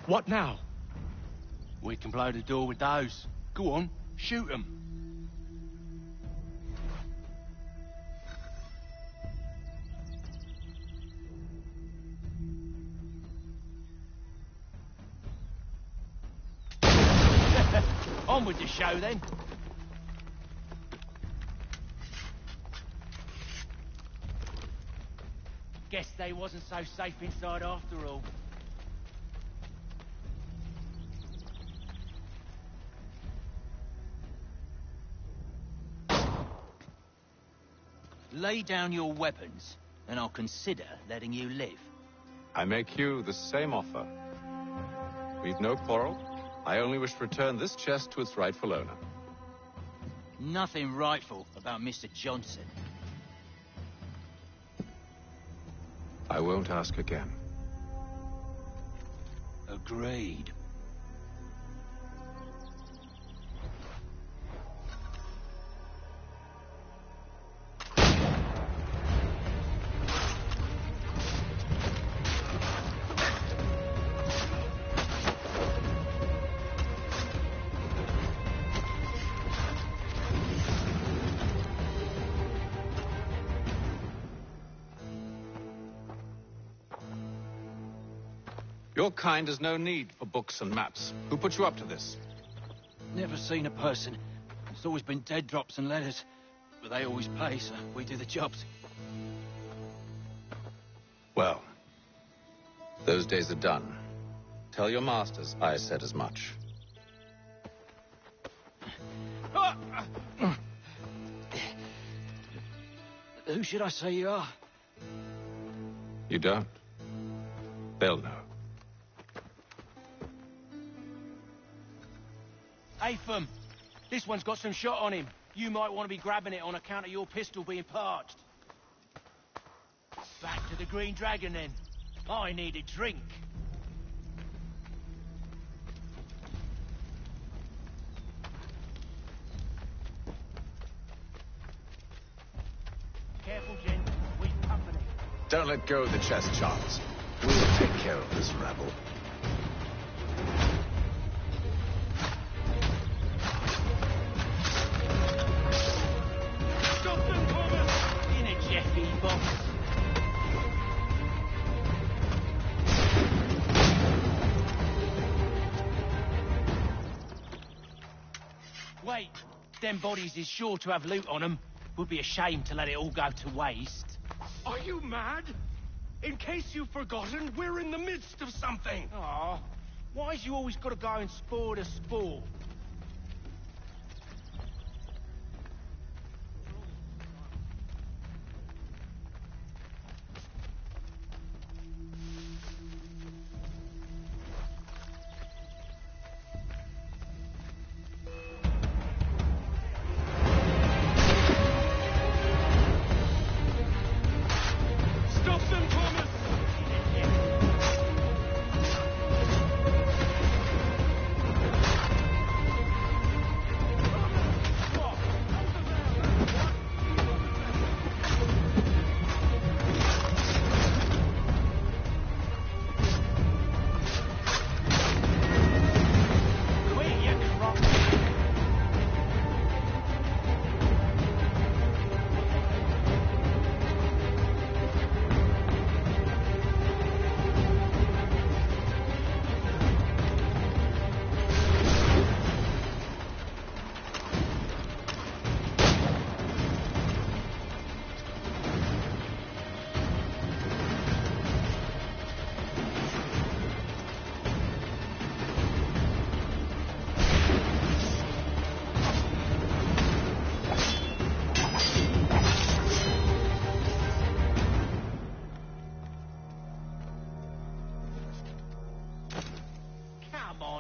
Speaker 9: What now? We can blow the door with those. Go on, shoot them. On with the show, then. Guess they wasn't so safe inside after all. Lay down your weapons, and I'll consider letting you live.
Speaker 6: I make you the same offer. We've no quarrel. I only wish to return this chest to its rightful owner.
Speaker 9: Nothing rightful about Mr. Johnson.
Speaker 6: I won't ask again.
Speaker 9: Agreed.
Speaker 6: Your kind has no need for books and maps. Who put you up to this?
Speaker 9: Never seen a person. It's always been dead drops and letters. But they always pay, so we do the jobs.
Speaker 6: Well, those days are done. Tell your masters I said as much.
Speaker 9: Who should I say you are?
Speaker 6: You don't? They'll know.
Speaker 9: Atham, this one's got some shot on him. You might want to be grabbing it on account of your pistol being parched. Back to the Green Dragon, then. I need a drink. Careful, Jen. We've company.
Speaker 6: Don't let go of the chest, Charles. We'll take care of this rabble.
Speaker 9: Wait, them bodies is sure to have loot on them. Would be a shame to let it all go to waste.
Speaker 12: Are you mad? In case you've forgotten, we're in the midst of something.
Speaker 9: Aw, why's you always got to go and spore the spore?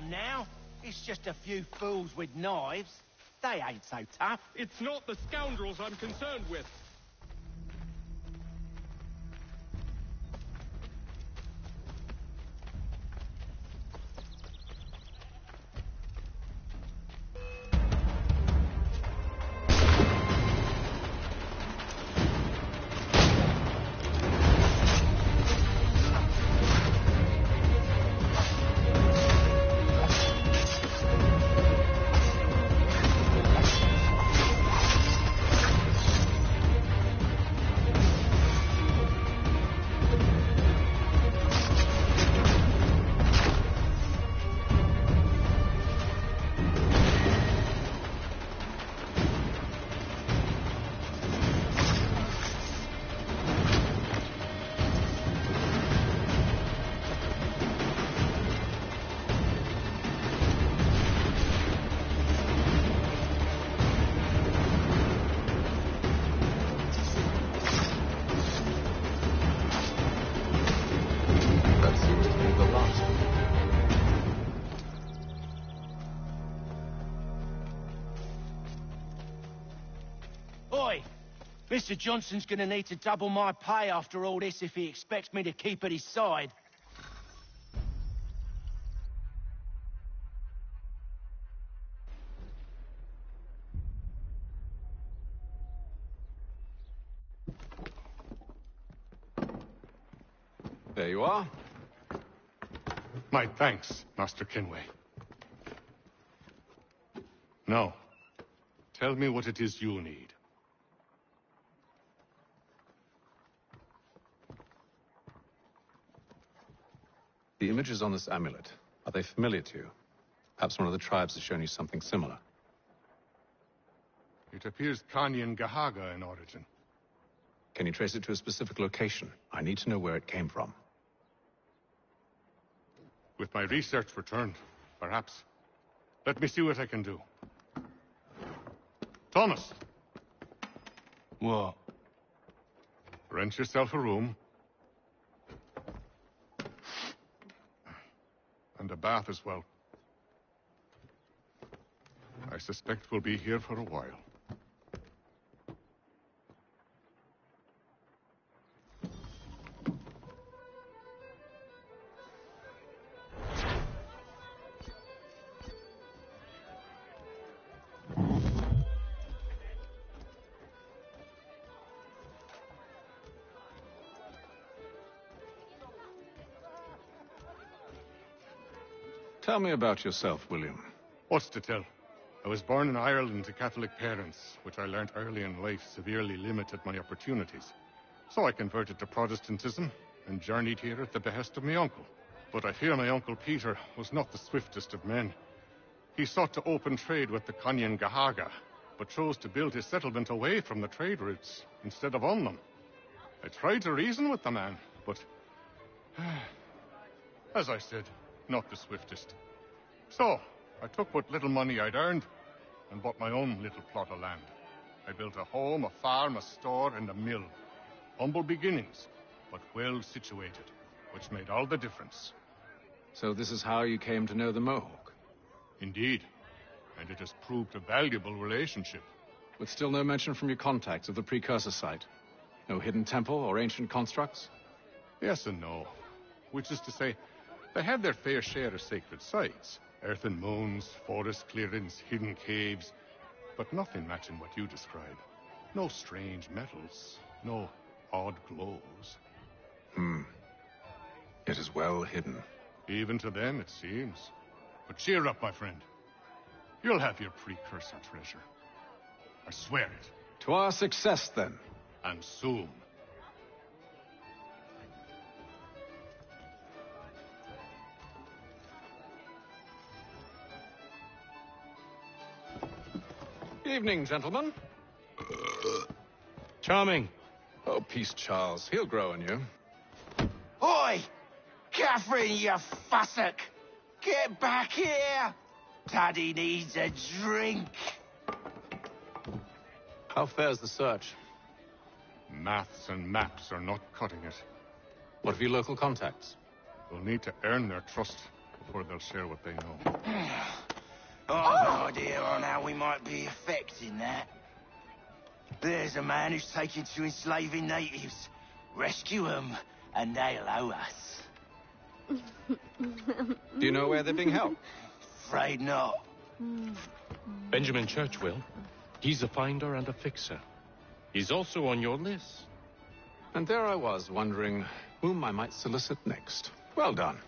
Speaker 9: Now, it's just a few fools with knives. They ain't so tough.
Speaker 13: It's not the scoundrels I'm concerned with.
Speaker 9: Mr. Johnson's gonna need to double my pay after all this if he expects me to keep at his side.
Speaker 6: There you are.
Speaker 5: My thanks, Master Kenway. Now, tell me what it is you need.
Speaker 6: The images on this amulet, are they familiar to you? Perhaps one of the tribes has shown you something similar.
Speaker 5: It appears Kanyan Gahaga in origin.
Speaker 6: Can you trace it to a specific location? I need to know where it came from.
Speaker 5: With my research returned, perhaps. Let me see what I can do. Thomas!
Speaker 9: What?
Speaker 5: Rent yourself a room. And a bath as well. I suspect we'll be here for a while.
Speaker 6: Tell me about yourself, William.
Speaker 5: What's to tell? I was born in Ireland to Catholic parents, which I learnt early in life severely limited my opportunities. So I converted to Protestantism and journeyed here at the behest of my uncle. But I fear my uncle Peter was not the swiftest of men. He sought to open trade with the Kanyan Gahaga, but chose to build his settlement away from the trade routes instead of on them. I tried to reason with the man, but as I said, not the swiftest. So, I took what little money I'd earned and bought my own little plot of land. I built a home, a farm, a store, and a mill. Humble beginnings, but well situated, which made all the difference.
Speaker 6: So this is how you came to know the Mohawk?
Speaker 5: Indeed, and it has proved a valuable relationship.
Speaker 6: With still no mention from your contacts of the precursor site? No hidden temple or ancient constructs?
Speaker 5: Yes and no. Which is to say, they have their fair share of sacred sites. Earthen moons, forest clearings, hidden caves. But nothing matching what you describe. No strange metals, no odd glows.
Speaker 6: It is well hidden.
Speaker 5: Even to them, it seems. But cheer up, my friend. You'll have your precursor treasure. I swear it.
Speaker 6: To our success, then.
Speaker 5: And soon.
Speaker 6: Evening, gentlemen.
Speaker 13: Charming.
Speaker 6: Oh, peace, Charles. He'll grow on you.
Speaker 9: Oi! Catherine, you fussock! Get back here! Daddy needs a drink.
Speaker 6: How fares the search?
Speaker 5: Maths and maps are not cutting it.
Speaker 6: What of your local contacts?
Speaker 5: We'll need to earn their trust before they'll share what they know.
Speaker 9: I've an idea on how we might be affecting that. There's a man who's taken to enslaving natives. Rescue them, and they'll owe us.
Speaker 6: Do you know where they're being held?
Speaker 9: Afraid not.
Speaker 13: Benjamin Churchwill. He's a finder and a fixer. He's also on your list.
Speaker 6: And there I was, wondering whom I might solicit next. Well done.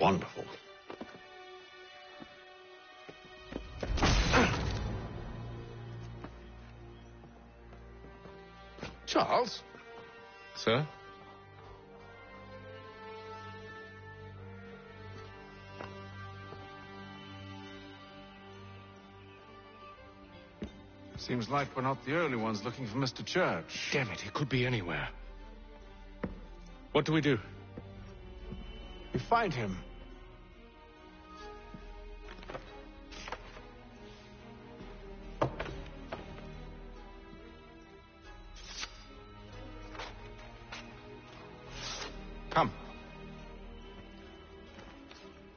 Speaker 6: wonderful. Charles?
Speaker 13: Sir?
Speaker 6: Seems like we're not the only ones looking for Mr. Church.
Speaker 13: Damn it, he could be anywhere. What do we do?
Speaker 6: We find him. Come.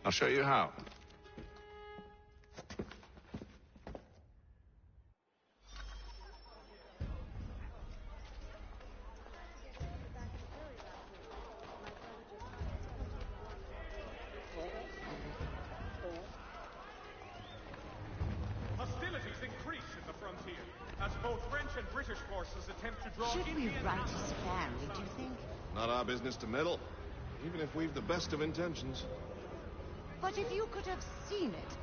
Speaker 6: I'll show you how.
Speaker 14: Hostilities increase in the frontier as both French and British forces attempt to draw.
Speaker 15: Should we write his family, do you think?
Speaker 17: Not our business to meddle, even if we've the best of intentions.
Speaker 15: But if you could have seen it,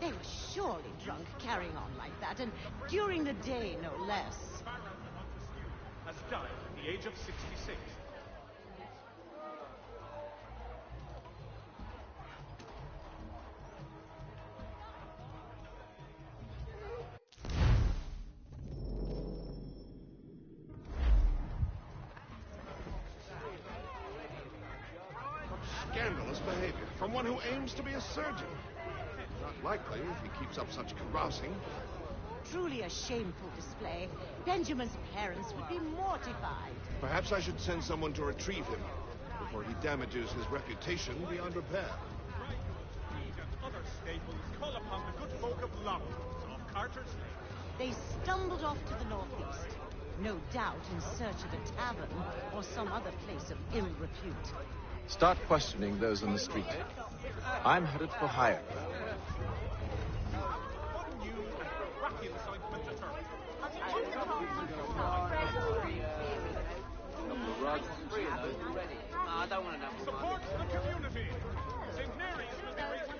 Speaker 15: they were surely drunk carrying on like that, and during the day, no less.
Speaker 14: Has died at the age of 66.
Speaker 17: Scandalous behavior from one who aims to be a surgeon. Not likely if he keeps up such carousing.
Speaker 15: Truly a shameful display. Benjamin's parents would be mortified.
Speaker 17: Perhaps I should send someone to retrieve him before he damages his reputation beyond repair.
Speaker 14: Mead and other staples call upon the good folk of London off Carter's Lane.
Speaker 15: They stumbled off to the northeast, no doubt in search of a tavern or some other place of ill repute.
Speaker 6: Start questioning those in the street. I'm headed for higher ground.
Speaker 14: I don't want to know. Support the community. St. Mary's will be raising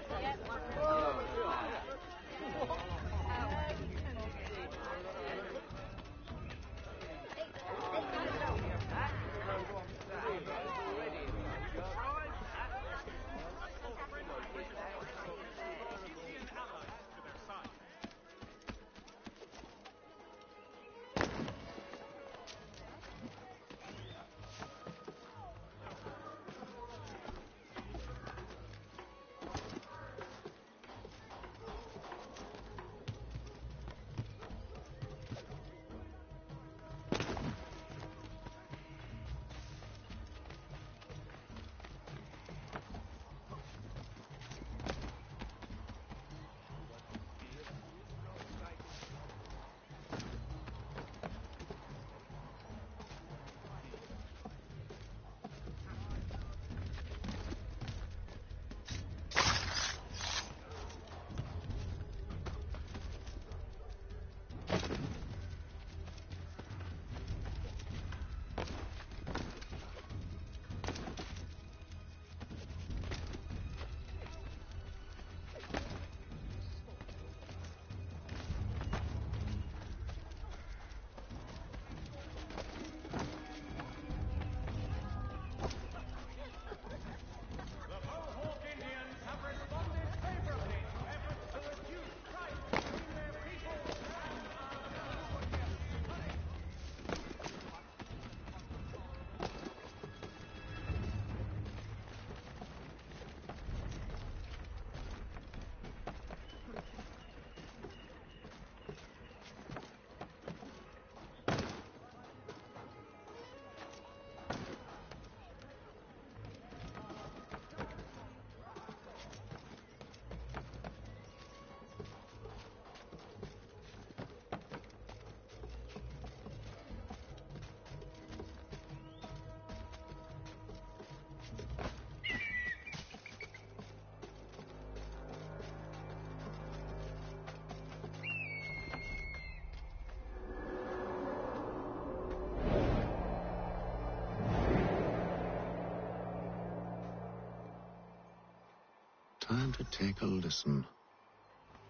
Speaker 3: To take a listen.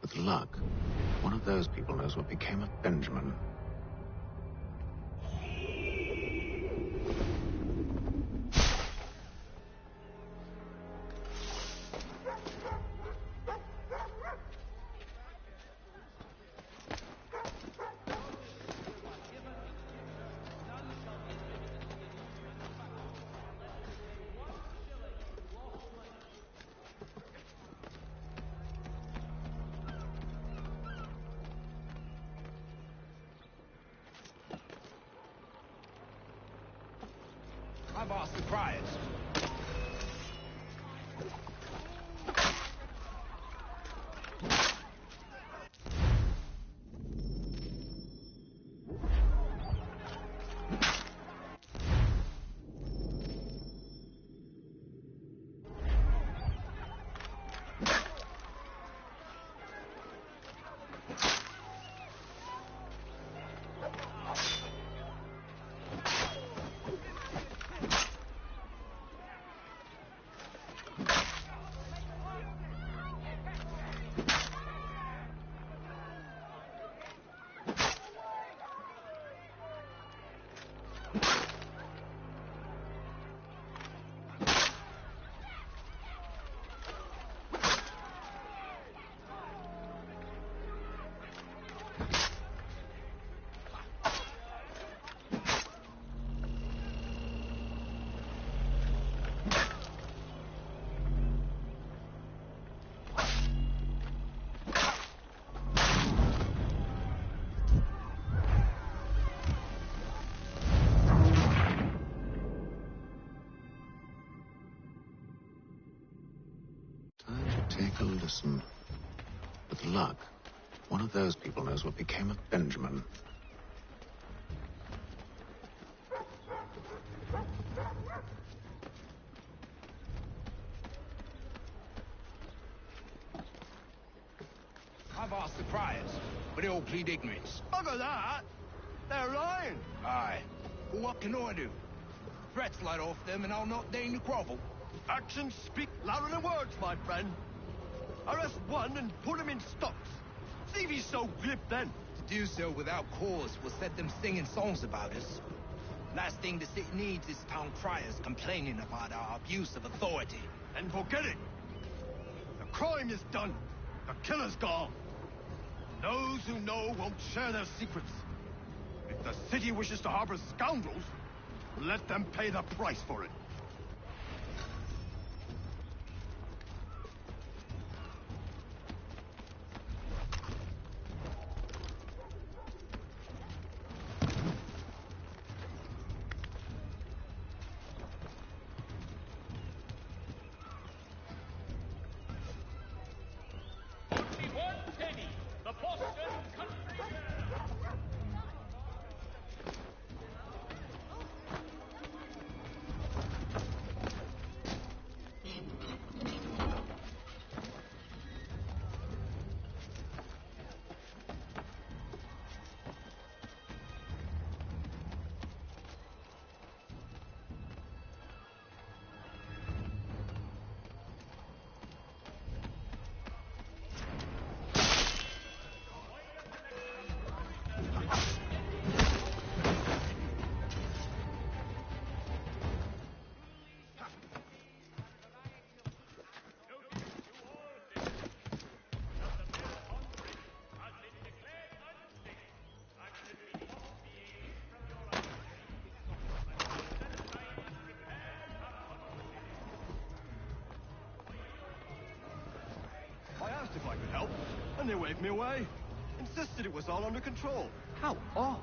Speaker 3: With luck, one of those people knows what became of Benjamin.
Speaker 9: I've asked the criers. Take a listen. With luck, one of those people knows what became of Benjamin. I've asked the criers, but they all plead ignorance.
Speaker 12: Bugger that! They're lying!
Speaker 9: Aye. Well, what can I do? Threats light off them and I'll not deign to grovel.
Speaker 12: Actions speak louder than words, my friend. Arrest one and put him in stocks. See if he's so glib then.
Speaker 9: To do so without cause will set them singing songs about us. Last thing the city needs is town criers complaining about our abuse of authority.
Speaker 12: And forget it. The crime is done. The killer's gone. Those who know won't share their secrets. If the city wishes to harbor scoundrels, let them pay the price for it. I asked if I could help, and they waved me away. Insisted it was all under control. How odd.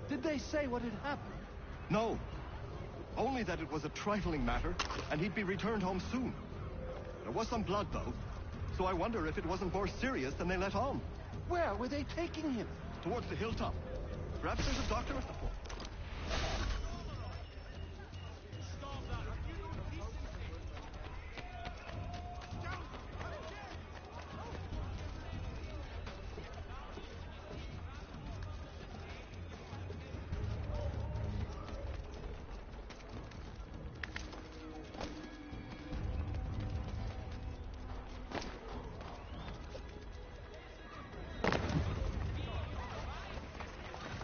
Speaker 12: Did they say what had happened? No. Only that it was a trifling matter, and he'd be returned home soon. There was some blood, though, so I wonder if it wasn't more serious than they let on. Where were they taking him? Towards the hilltop. Perhaps there's a doctor at the fort.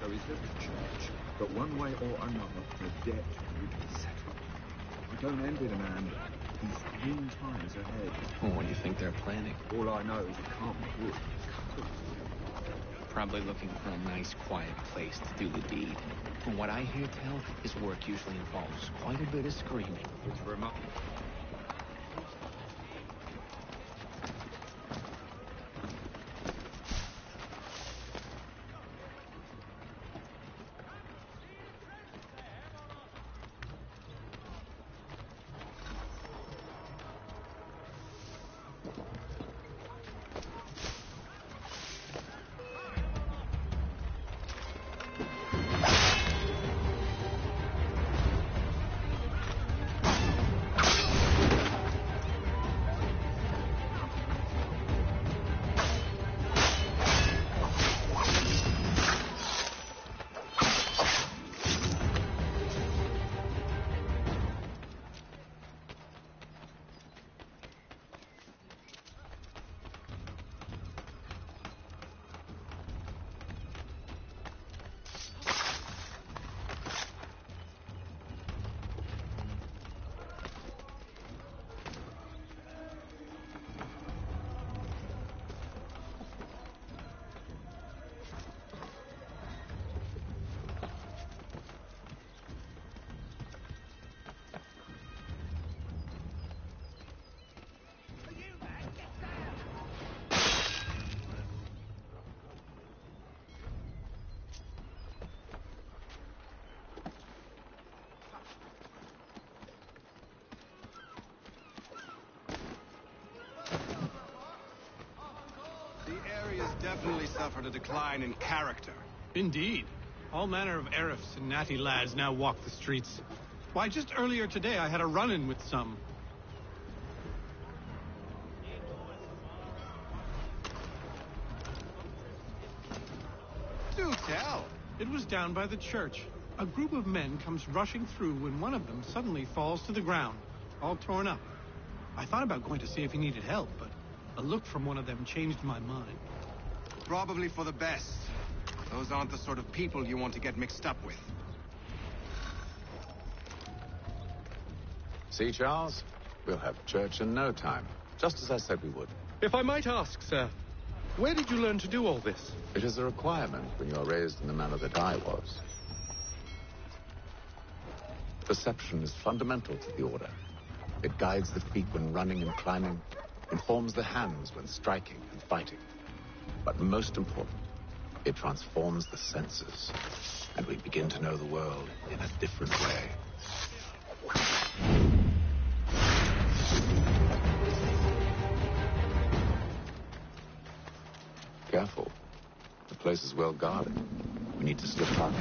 Speaker 8: There is little church, but one way or another, the debt will be settled. If we don't end it, man, these grim times ahead.
Speaker 6: Well, what do you think they're planning?
Speaker 8: All I know is it can't be good.
Speaker 19: Probably looking for a nice, quiet place to do the deed. From what I hear tell, his work usually involves quite a bit of screaming.
Speaker 8: It's remarkable.
Speaker 12: Definitely suffered a decline in character.
Speaker 14: Indeed. All manner of Arifs and natty lads now walk the streets. Why, just earlier today I had a run-in with some.
Speaker 12: Do tell.
Speaker 14: It was down by the church. A group of men comes rushing through when one of them suddenly falls to the ground, all torn up. I thought about going to see if he needed help, but a look from one of them changed my mind.
Speaker 12: Probably for the best. Those aren't the sort of people you want to get mixed up with.
Speaker 3: See, Charles? We'll have church in no time, just as I said we would.
Speaker 13: If I might ask, sir, where did you learn to do all this?
Speaker 3: It is a requirement when you are raised in the manner that I was. Perception is fundamental to the order. It guides the feet when running and climbing, informs the hands when striking and fighting. But most important, it transforms the senses, and we begin to know the world in a different way. Careful. The place is well guarded. We need to slip past.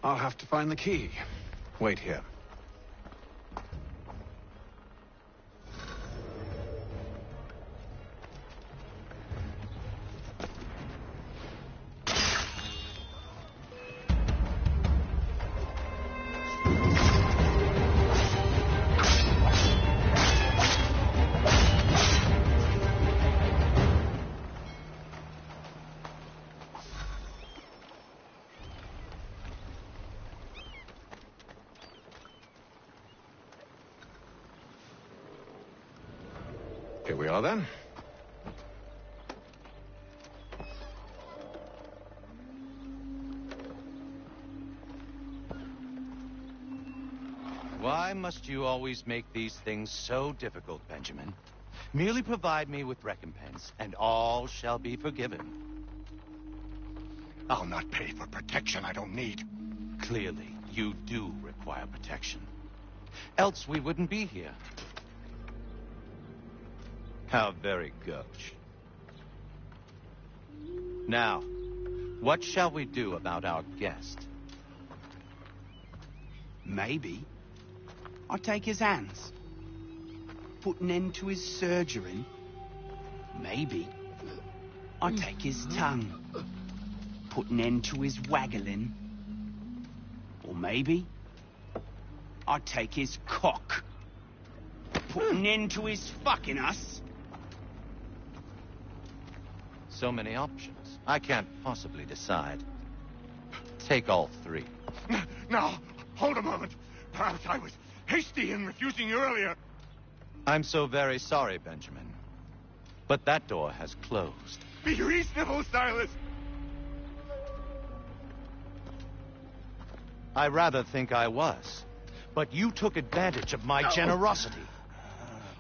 Speaker 12: I'll have to find the key. Wait here. Here we are, then.
Speaker 11: Why must you always make these things so difficult, Benjamin? Merely provide me with recompense, and all shall be forgiven.
Speaker 16: I'll not pay for protection I don't need.
Speaker 11: Clearly, you do require protection. Else we wouldn't be here. How very gauche. Now, what shall we do about our guest?
Speaker 18: Maybe I take his hands, put an end to his surgering. Maybe I take his tongue, put an end to his waggling. Or maybe I take his cock, put an end to his fucking us.
Speaker 11: So many options. I can't possibly decide. Take all three.
Speaker 16: Now, hold a moment. Perhaps I was hasty in refusing you earlier.
Speaker 11: I'm so very sorry, Benjamin. But that door has closed.
Speaker 16: Be reasonable, Silas.
Speaker 11: I rather think I was. But you took advantage of my generosity.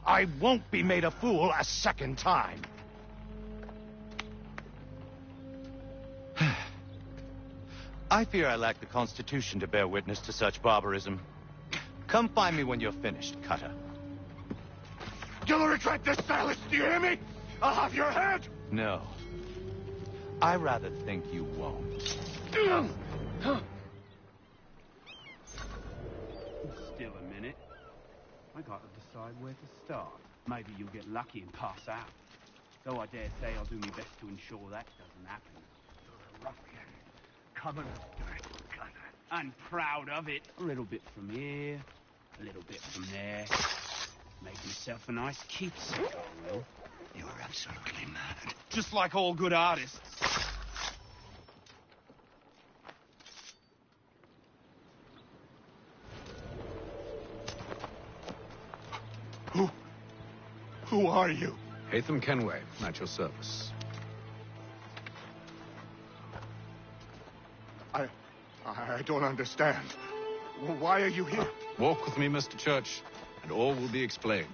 Speaker 16: I won't be made a fool a second time.
Speaker 11: I fear I lack the constitution to bear witness to such barbarism. Come find me when you're finished, Cutter.
Speaker 16: You'll regret this, Silas. Do you hear me? I'll have your head.
Speaker 11: No. I rather think you won't.
Speaker 18: Still a minute. I gotta decide where to start. Maybe you'll get lucky and pass out. Though I dare say I'll do my best to ensure that doesn't happen. You're a ruffian. Covered with dirt, Cutter. And proud of it. A little bit from here, a little bit from there. Make myself a nice keepsake, I will. You're absolutely mad. Just like all good artists.
Speaker 16: Who are you?
Speaker 3: Hatham Kenway, at your service.
Speaker 16: I don't understand. Why are you here?
Speaker 3: Walk with me, Mr. Church, and all will be explained.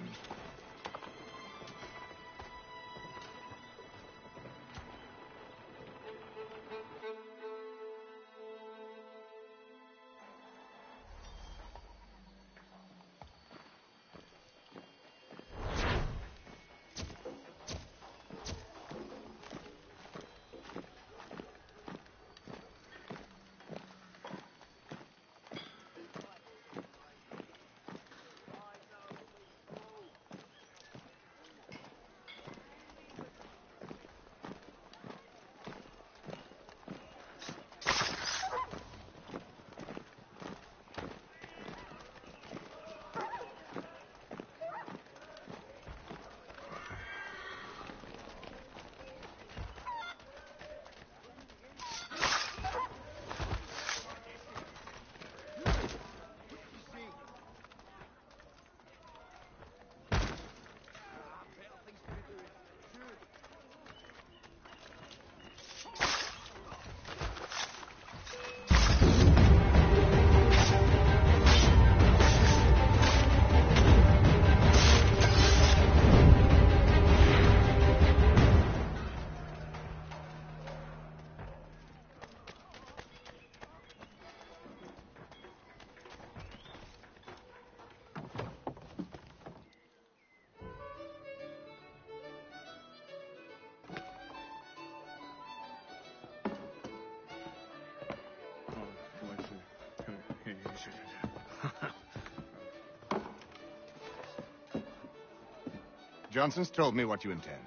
Speaker 8: Johnson's told me what you intend.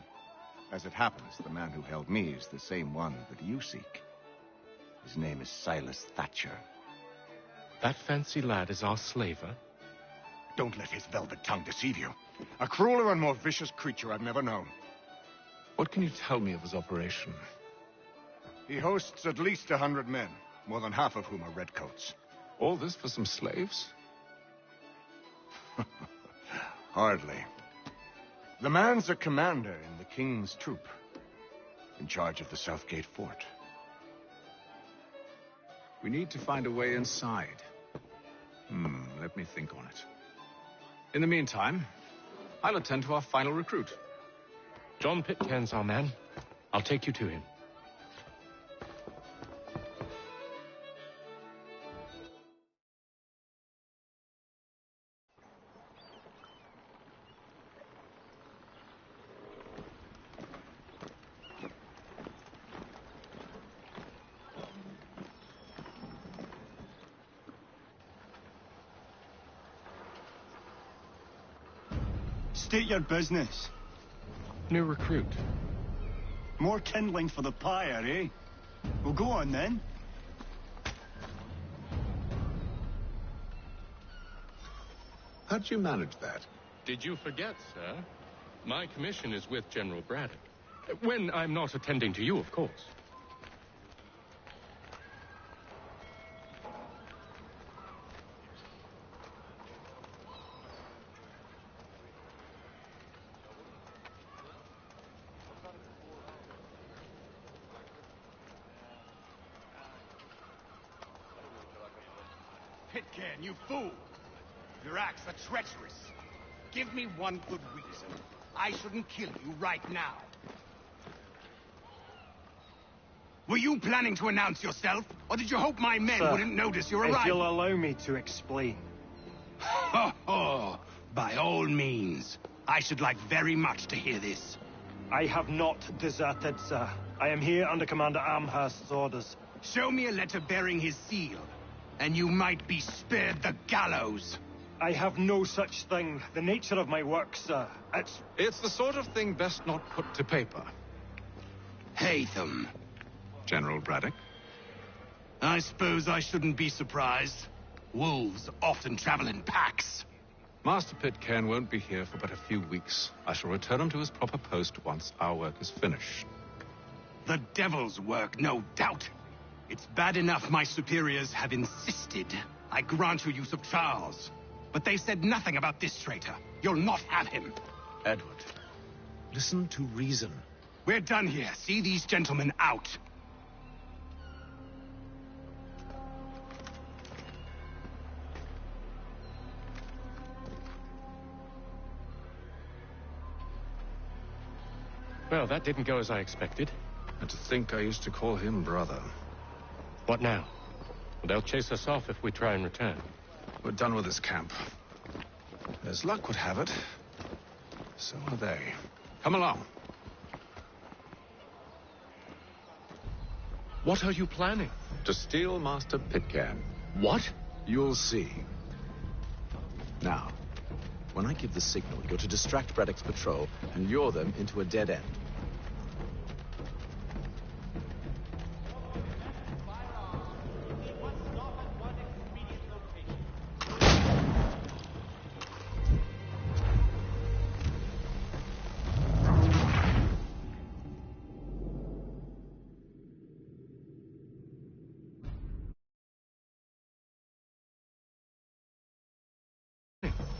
Speaker 8: As it happens, the man who held me is the same one that you seek. His name is Silas Thatcher.
Speaker 13: That fancy lad is our slaver?
Speaker 8: Don't let his velvet tongue deceive you. A crueler and more vicious creature I've never known.
Speaker 3: What can you tell me of his operation?
Speaker 8: He hosts at least 100 men, more than half of whom are redcoats.
Speaker 3: All this for some slaves?
Speaker 8: Hardly. The man's a commander in the King's troop, in charge of the Southgate Fort.
Speaker 3: We need to find a way inside. Let me think on it.
Speaker 6: In the meantime, I'll attend to our final recruit.
Speaker 13: John Pitcairn's our man. I'll take you to him.
Speaker 12: State your business.
Speaker 13: New recruit.
Speaker 12: More kindling for the pyre, eh? Well, go on then.
Speaker 3: How'd you manage that?
Speaker 13: Did you forget, sir? My commission is with General Braddock. When I'm not attending to you, of course.
Speaker 1: Pitcairn, you fool! Your acts are treacherous. Give me one good reason I shouldn't kill you right now. Were you planning to announce yourself, or did you hope my men wouldn't notice your arrival?
Speaker 20: If you'll allow me to explain.
Speaker 1: Ho ho! By all means. I should like very much to hear this.
Speaker 20: I have not deserted, sir. I am here under Commander Amherst's orders.
Speaker 1: Show me a letter bearing his seal, and you might be spared the gallows.
Speaker 20: I have no such thing. The nature of my work, sir.
Speaker 6: It's the sort of thing best not put to paper.
Speaker 1: Haytham.
Speaker 6: General Braddock?
Speaker 1: I suppose I shouldn't be surprised. Wolves often travel in packs.
Speaker 6: Master Pitcairn won't be here for but a few weeks. I shall return him to his proper post once our work is finished.
Speaker 1: The devil's work, no doubt. It's bad enough my superiors have insisted I grant you use of Charles. But they said nothing about this traitor. You'll not have him.
Speaker 6: Edward, listen to reason.
Speaker 1: We're done here. See these gentlemen out.
Speaker 13: Well, that didn't go as I expected.
Speaker 6: And to think I used to call him brother.
Speaker 13: What now? Well, they'll chase us off if we try and return.
Speaker 6: We're done with this camp. As luck would have it, so are they. Come along.
Speaker 13: What are you planning?
Speaker 3: To steal Master Pitcairn.
Speaker 13: What?
Speaker 3: You'll see. Now, when I give the signal, you're to distract Braddock's patrol and lure them into a dead end.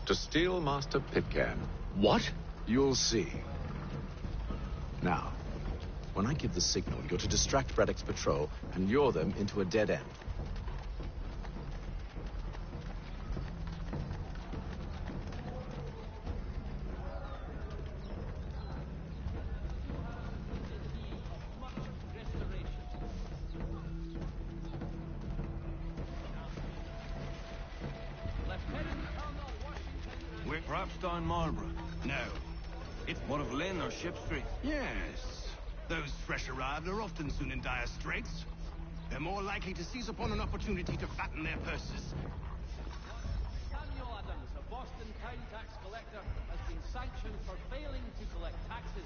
Speaker 3: To steal Master Pitcairn.
Speaker 13: What?
Speaker 3: You'll see. Now, when I give the signal, you're to distract Braddock's patrol and lure them into a dead end.
Speaker 9: Perhaps down Marlborough?
Speaker 1: No.
Speaker 9: It's one of Lynn or Ship Street.
Speaker 1: Yes. Those fresh arrived are often soon in dire straits. They're more likely to seize upon an opportunity to fatten their purses.
Speaker 22: Samuel Adams, a Boston town tax collector, has been sanctioned for failing to collect taxes.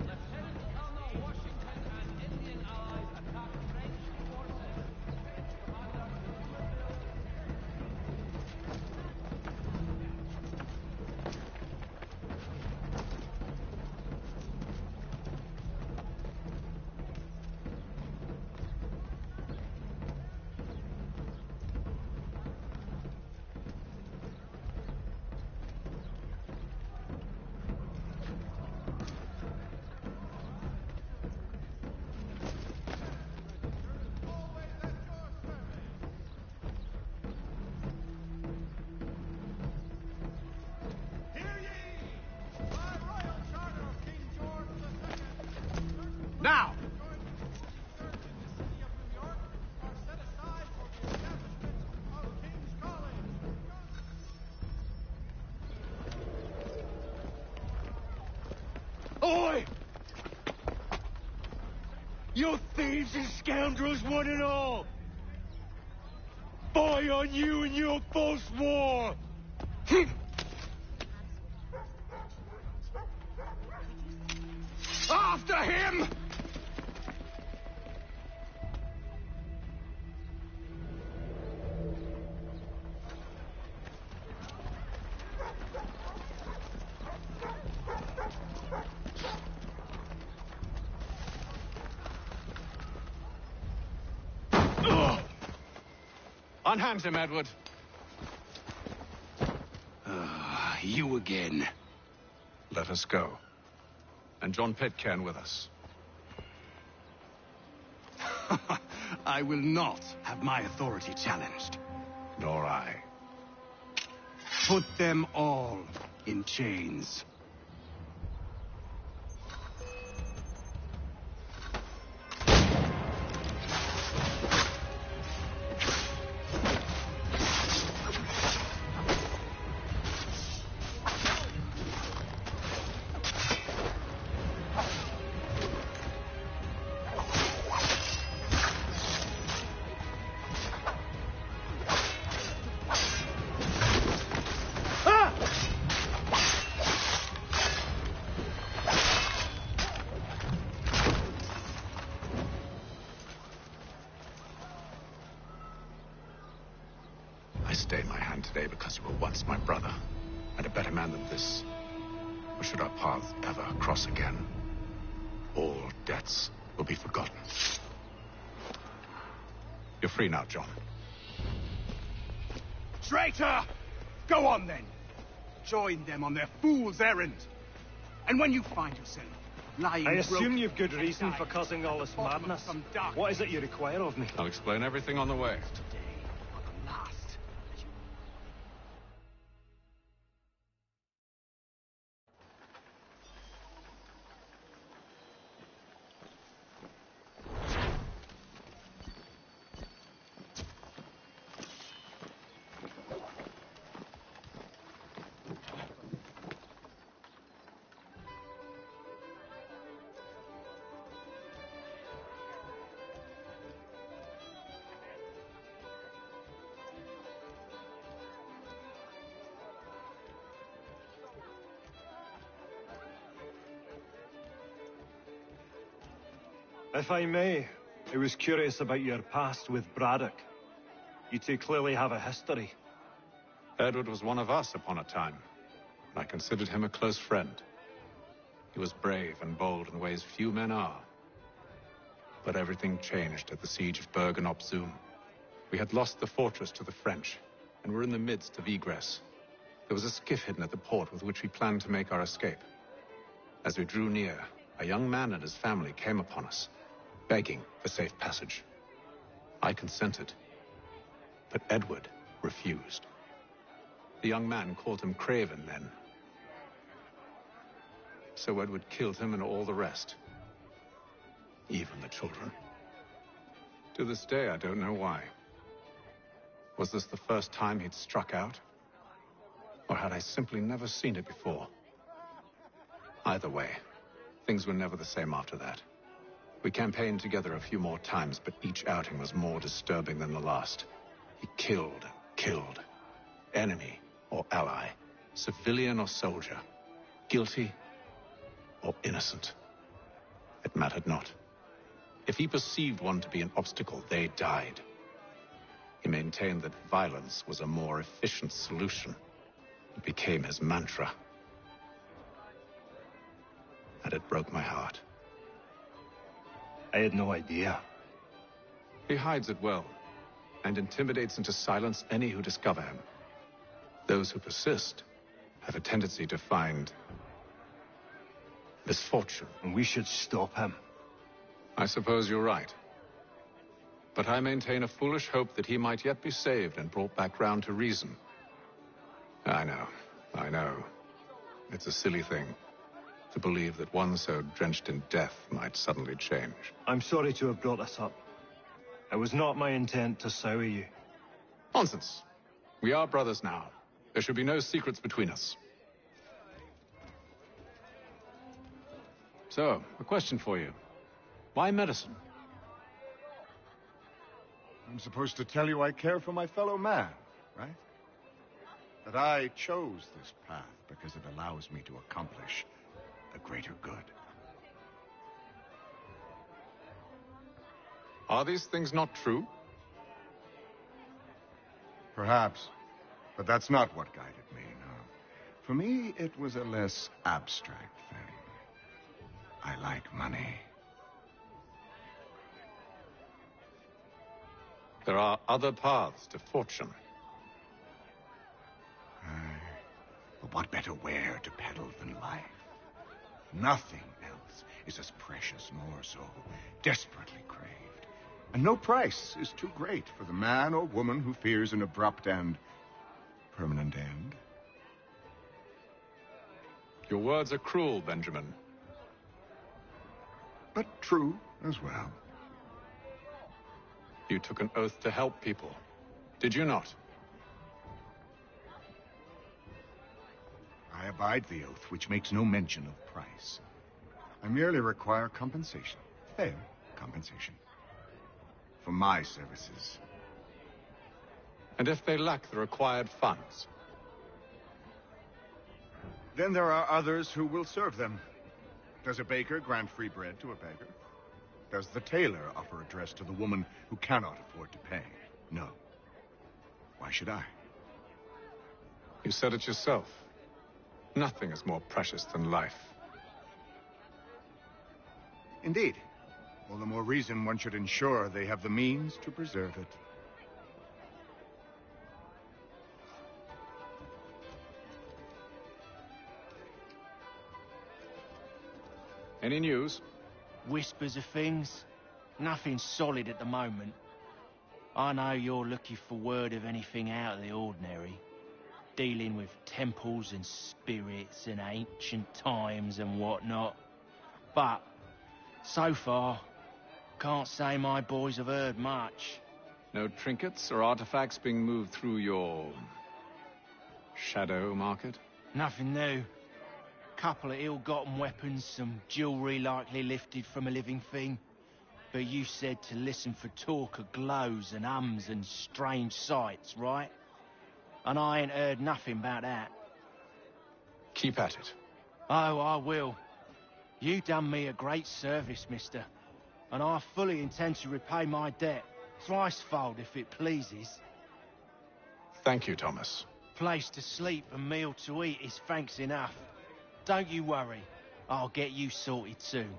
Speaker 22: Lieutenant Colonel Washington and Indian allies attack French forces. Commander
Speaker 21: thieves and scoundrels, one and all! Fie on you and your false war!
Speaker 1: After him!
Speaker 6: Unhand him, Edward.
Speaker 1: You again.
Speaker 6: Let us go. And John Pitcairn with us.
Speaker 1: I will not have my authority challenged.
Speaker 6: Nor I.
Speaker 1: Put them all in chains.
Speaker 3: I stayed my hand today because you were once my brother, and a better man than this. Or should our paths ever cross again, all debts will be forgotten. You're free now, John.
Speaker 1: Traitor! Go on, then. Join them on their fool's errand. And when you find yourself lying
Speaker 20: I assume
Speaker 1: broken
Speaker 20: you've good reason for causing all this madness. What is it you require of me?
Speaker 6: I'll explain everything on the way.
Speaker 20: If I may, I was curious about your past with Braddock. You two clearly have a history.
Speaker 3: Edward was one of us upon a time, and I considered him a close friend. He was brave and bold in ways few men are. But everything changed at the siege of Bergen op Zoom. We had lost the fortress to the French, and were in the midst of egress. There was a skiff hidden at the port with which we planned to make our escape. As we drew near, a young man and his family came upon us, begging for safe passage. I consented, but Edward refused. The young man called him Craven then. So Edward killed him and all the rest, even the children. To this day, I don't know why. Was this the first time he'd struck out? Or had I simply never seen it before? Either way, things were never the same after that. We campaigned together a few more times, but each outing was more disturbing than the last. He killed and killed. Enemy or ally, civilian or soldier, guilty or innocent. It mattered not. If he perceived one to be an obstacle, they died. He maintained that violence was a more efficient solution. It became his mantra. And it broke my heart.
Speaker 20: I had no idea.
Speaker 3: He hides it well, and intimidates into silence any who discover him. Those who persist have a tendency to find misfortune.
Speaker 20: And we should stop him.
Speaker 3: I suppose you're right. But I maintain a foolish hope that he might yet be saved and brought back round to reason. I know. It's a silly thing to believe that one so drenched in death might suddenly change.
Speaker 20: I'm sorry to have brought this up. It was not my intent to sour you.
Speaker 3: Nonsense. We are brothers now. There should be no secrets between us. So, a question for you. Why medicine?
Speaker 17: I'm supposed to tell you I care for my fellow man, right? That I chose this path because it allows me to accomplish the greater good.
Speaker 6: Are these things not true?
Speaker 17: Perhaps. But that's not what guided me, no. For me, it was a less abstract thing. I like money.
Speaker 6: There are other paths to fortune.
Speaker 17: But what better ware to peddle than life? Nothing else is as precious nor so desperately craved. And no price is too great for the man or woman who fears an abrupt and permanent end.
Speaker 6: Your words are cruel, Benjamin.
Speaker 17: But true as well.
Speaker 6: You took an oath to help people, did you not?
Speaker 17: I abide the oath, which makes no mention of price. I merely require compensation, fair compensation, for my services.
Speaker 6: And if they lack the required funds?
Speaker 17: Then there are others who will serve them. Does a baker grant free bread to a beggar? Does the tailor offer a dress to the woman who cannot afford to pay? No. Why should I?
Speaker 6: You said it yourself. Nothing is more precious than life.
Speaker 17: Indeed. All the more reason one should ensure they have the means to preserve it.
Speaker 6: Any news?
Speaker 9: Whispers of things. Nothing solid at the moment. I know you're looking for word of anything out of the ordinary. Dealing with temples and spirits and ancient times and whatnot. But, so far, can't say my boys have heard much.
Speaker 6: No trinkets or artifacts being moved through your shadow market?
Speaker 9: Nothing new. Couple of ill-gotten weapons, some jewelry likely lifted from a living thing. But you said to listen for talk of glows and ums and strange sights, right? And I ain't heard nothing about that.
Speaker 6: Keep at it.
Speaker 9: Oh, I will. You done me a great service, mister. And I fully intend to repay my debt. Thricefold, if it pleases.
Speaker 6: Thank you, Thomas.
Speaker 9: Place to sleep and meal to eat is thanks enough. Don't you worry. I'll get you sorted soon.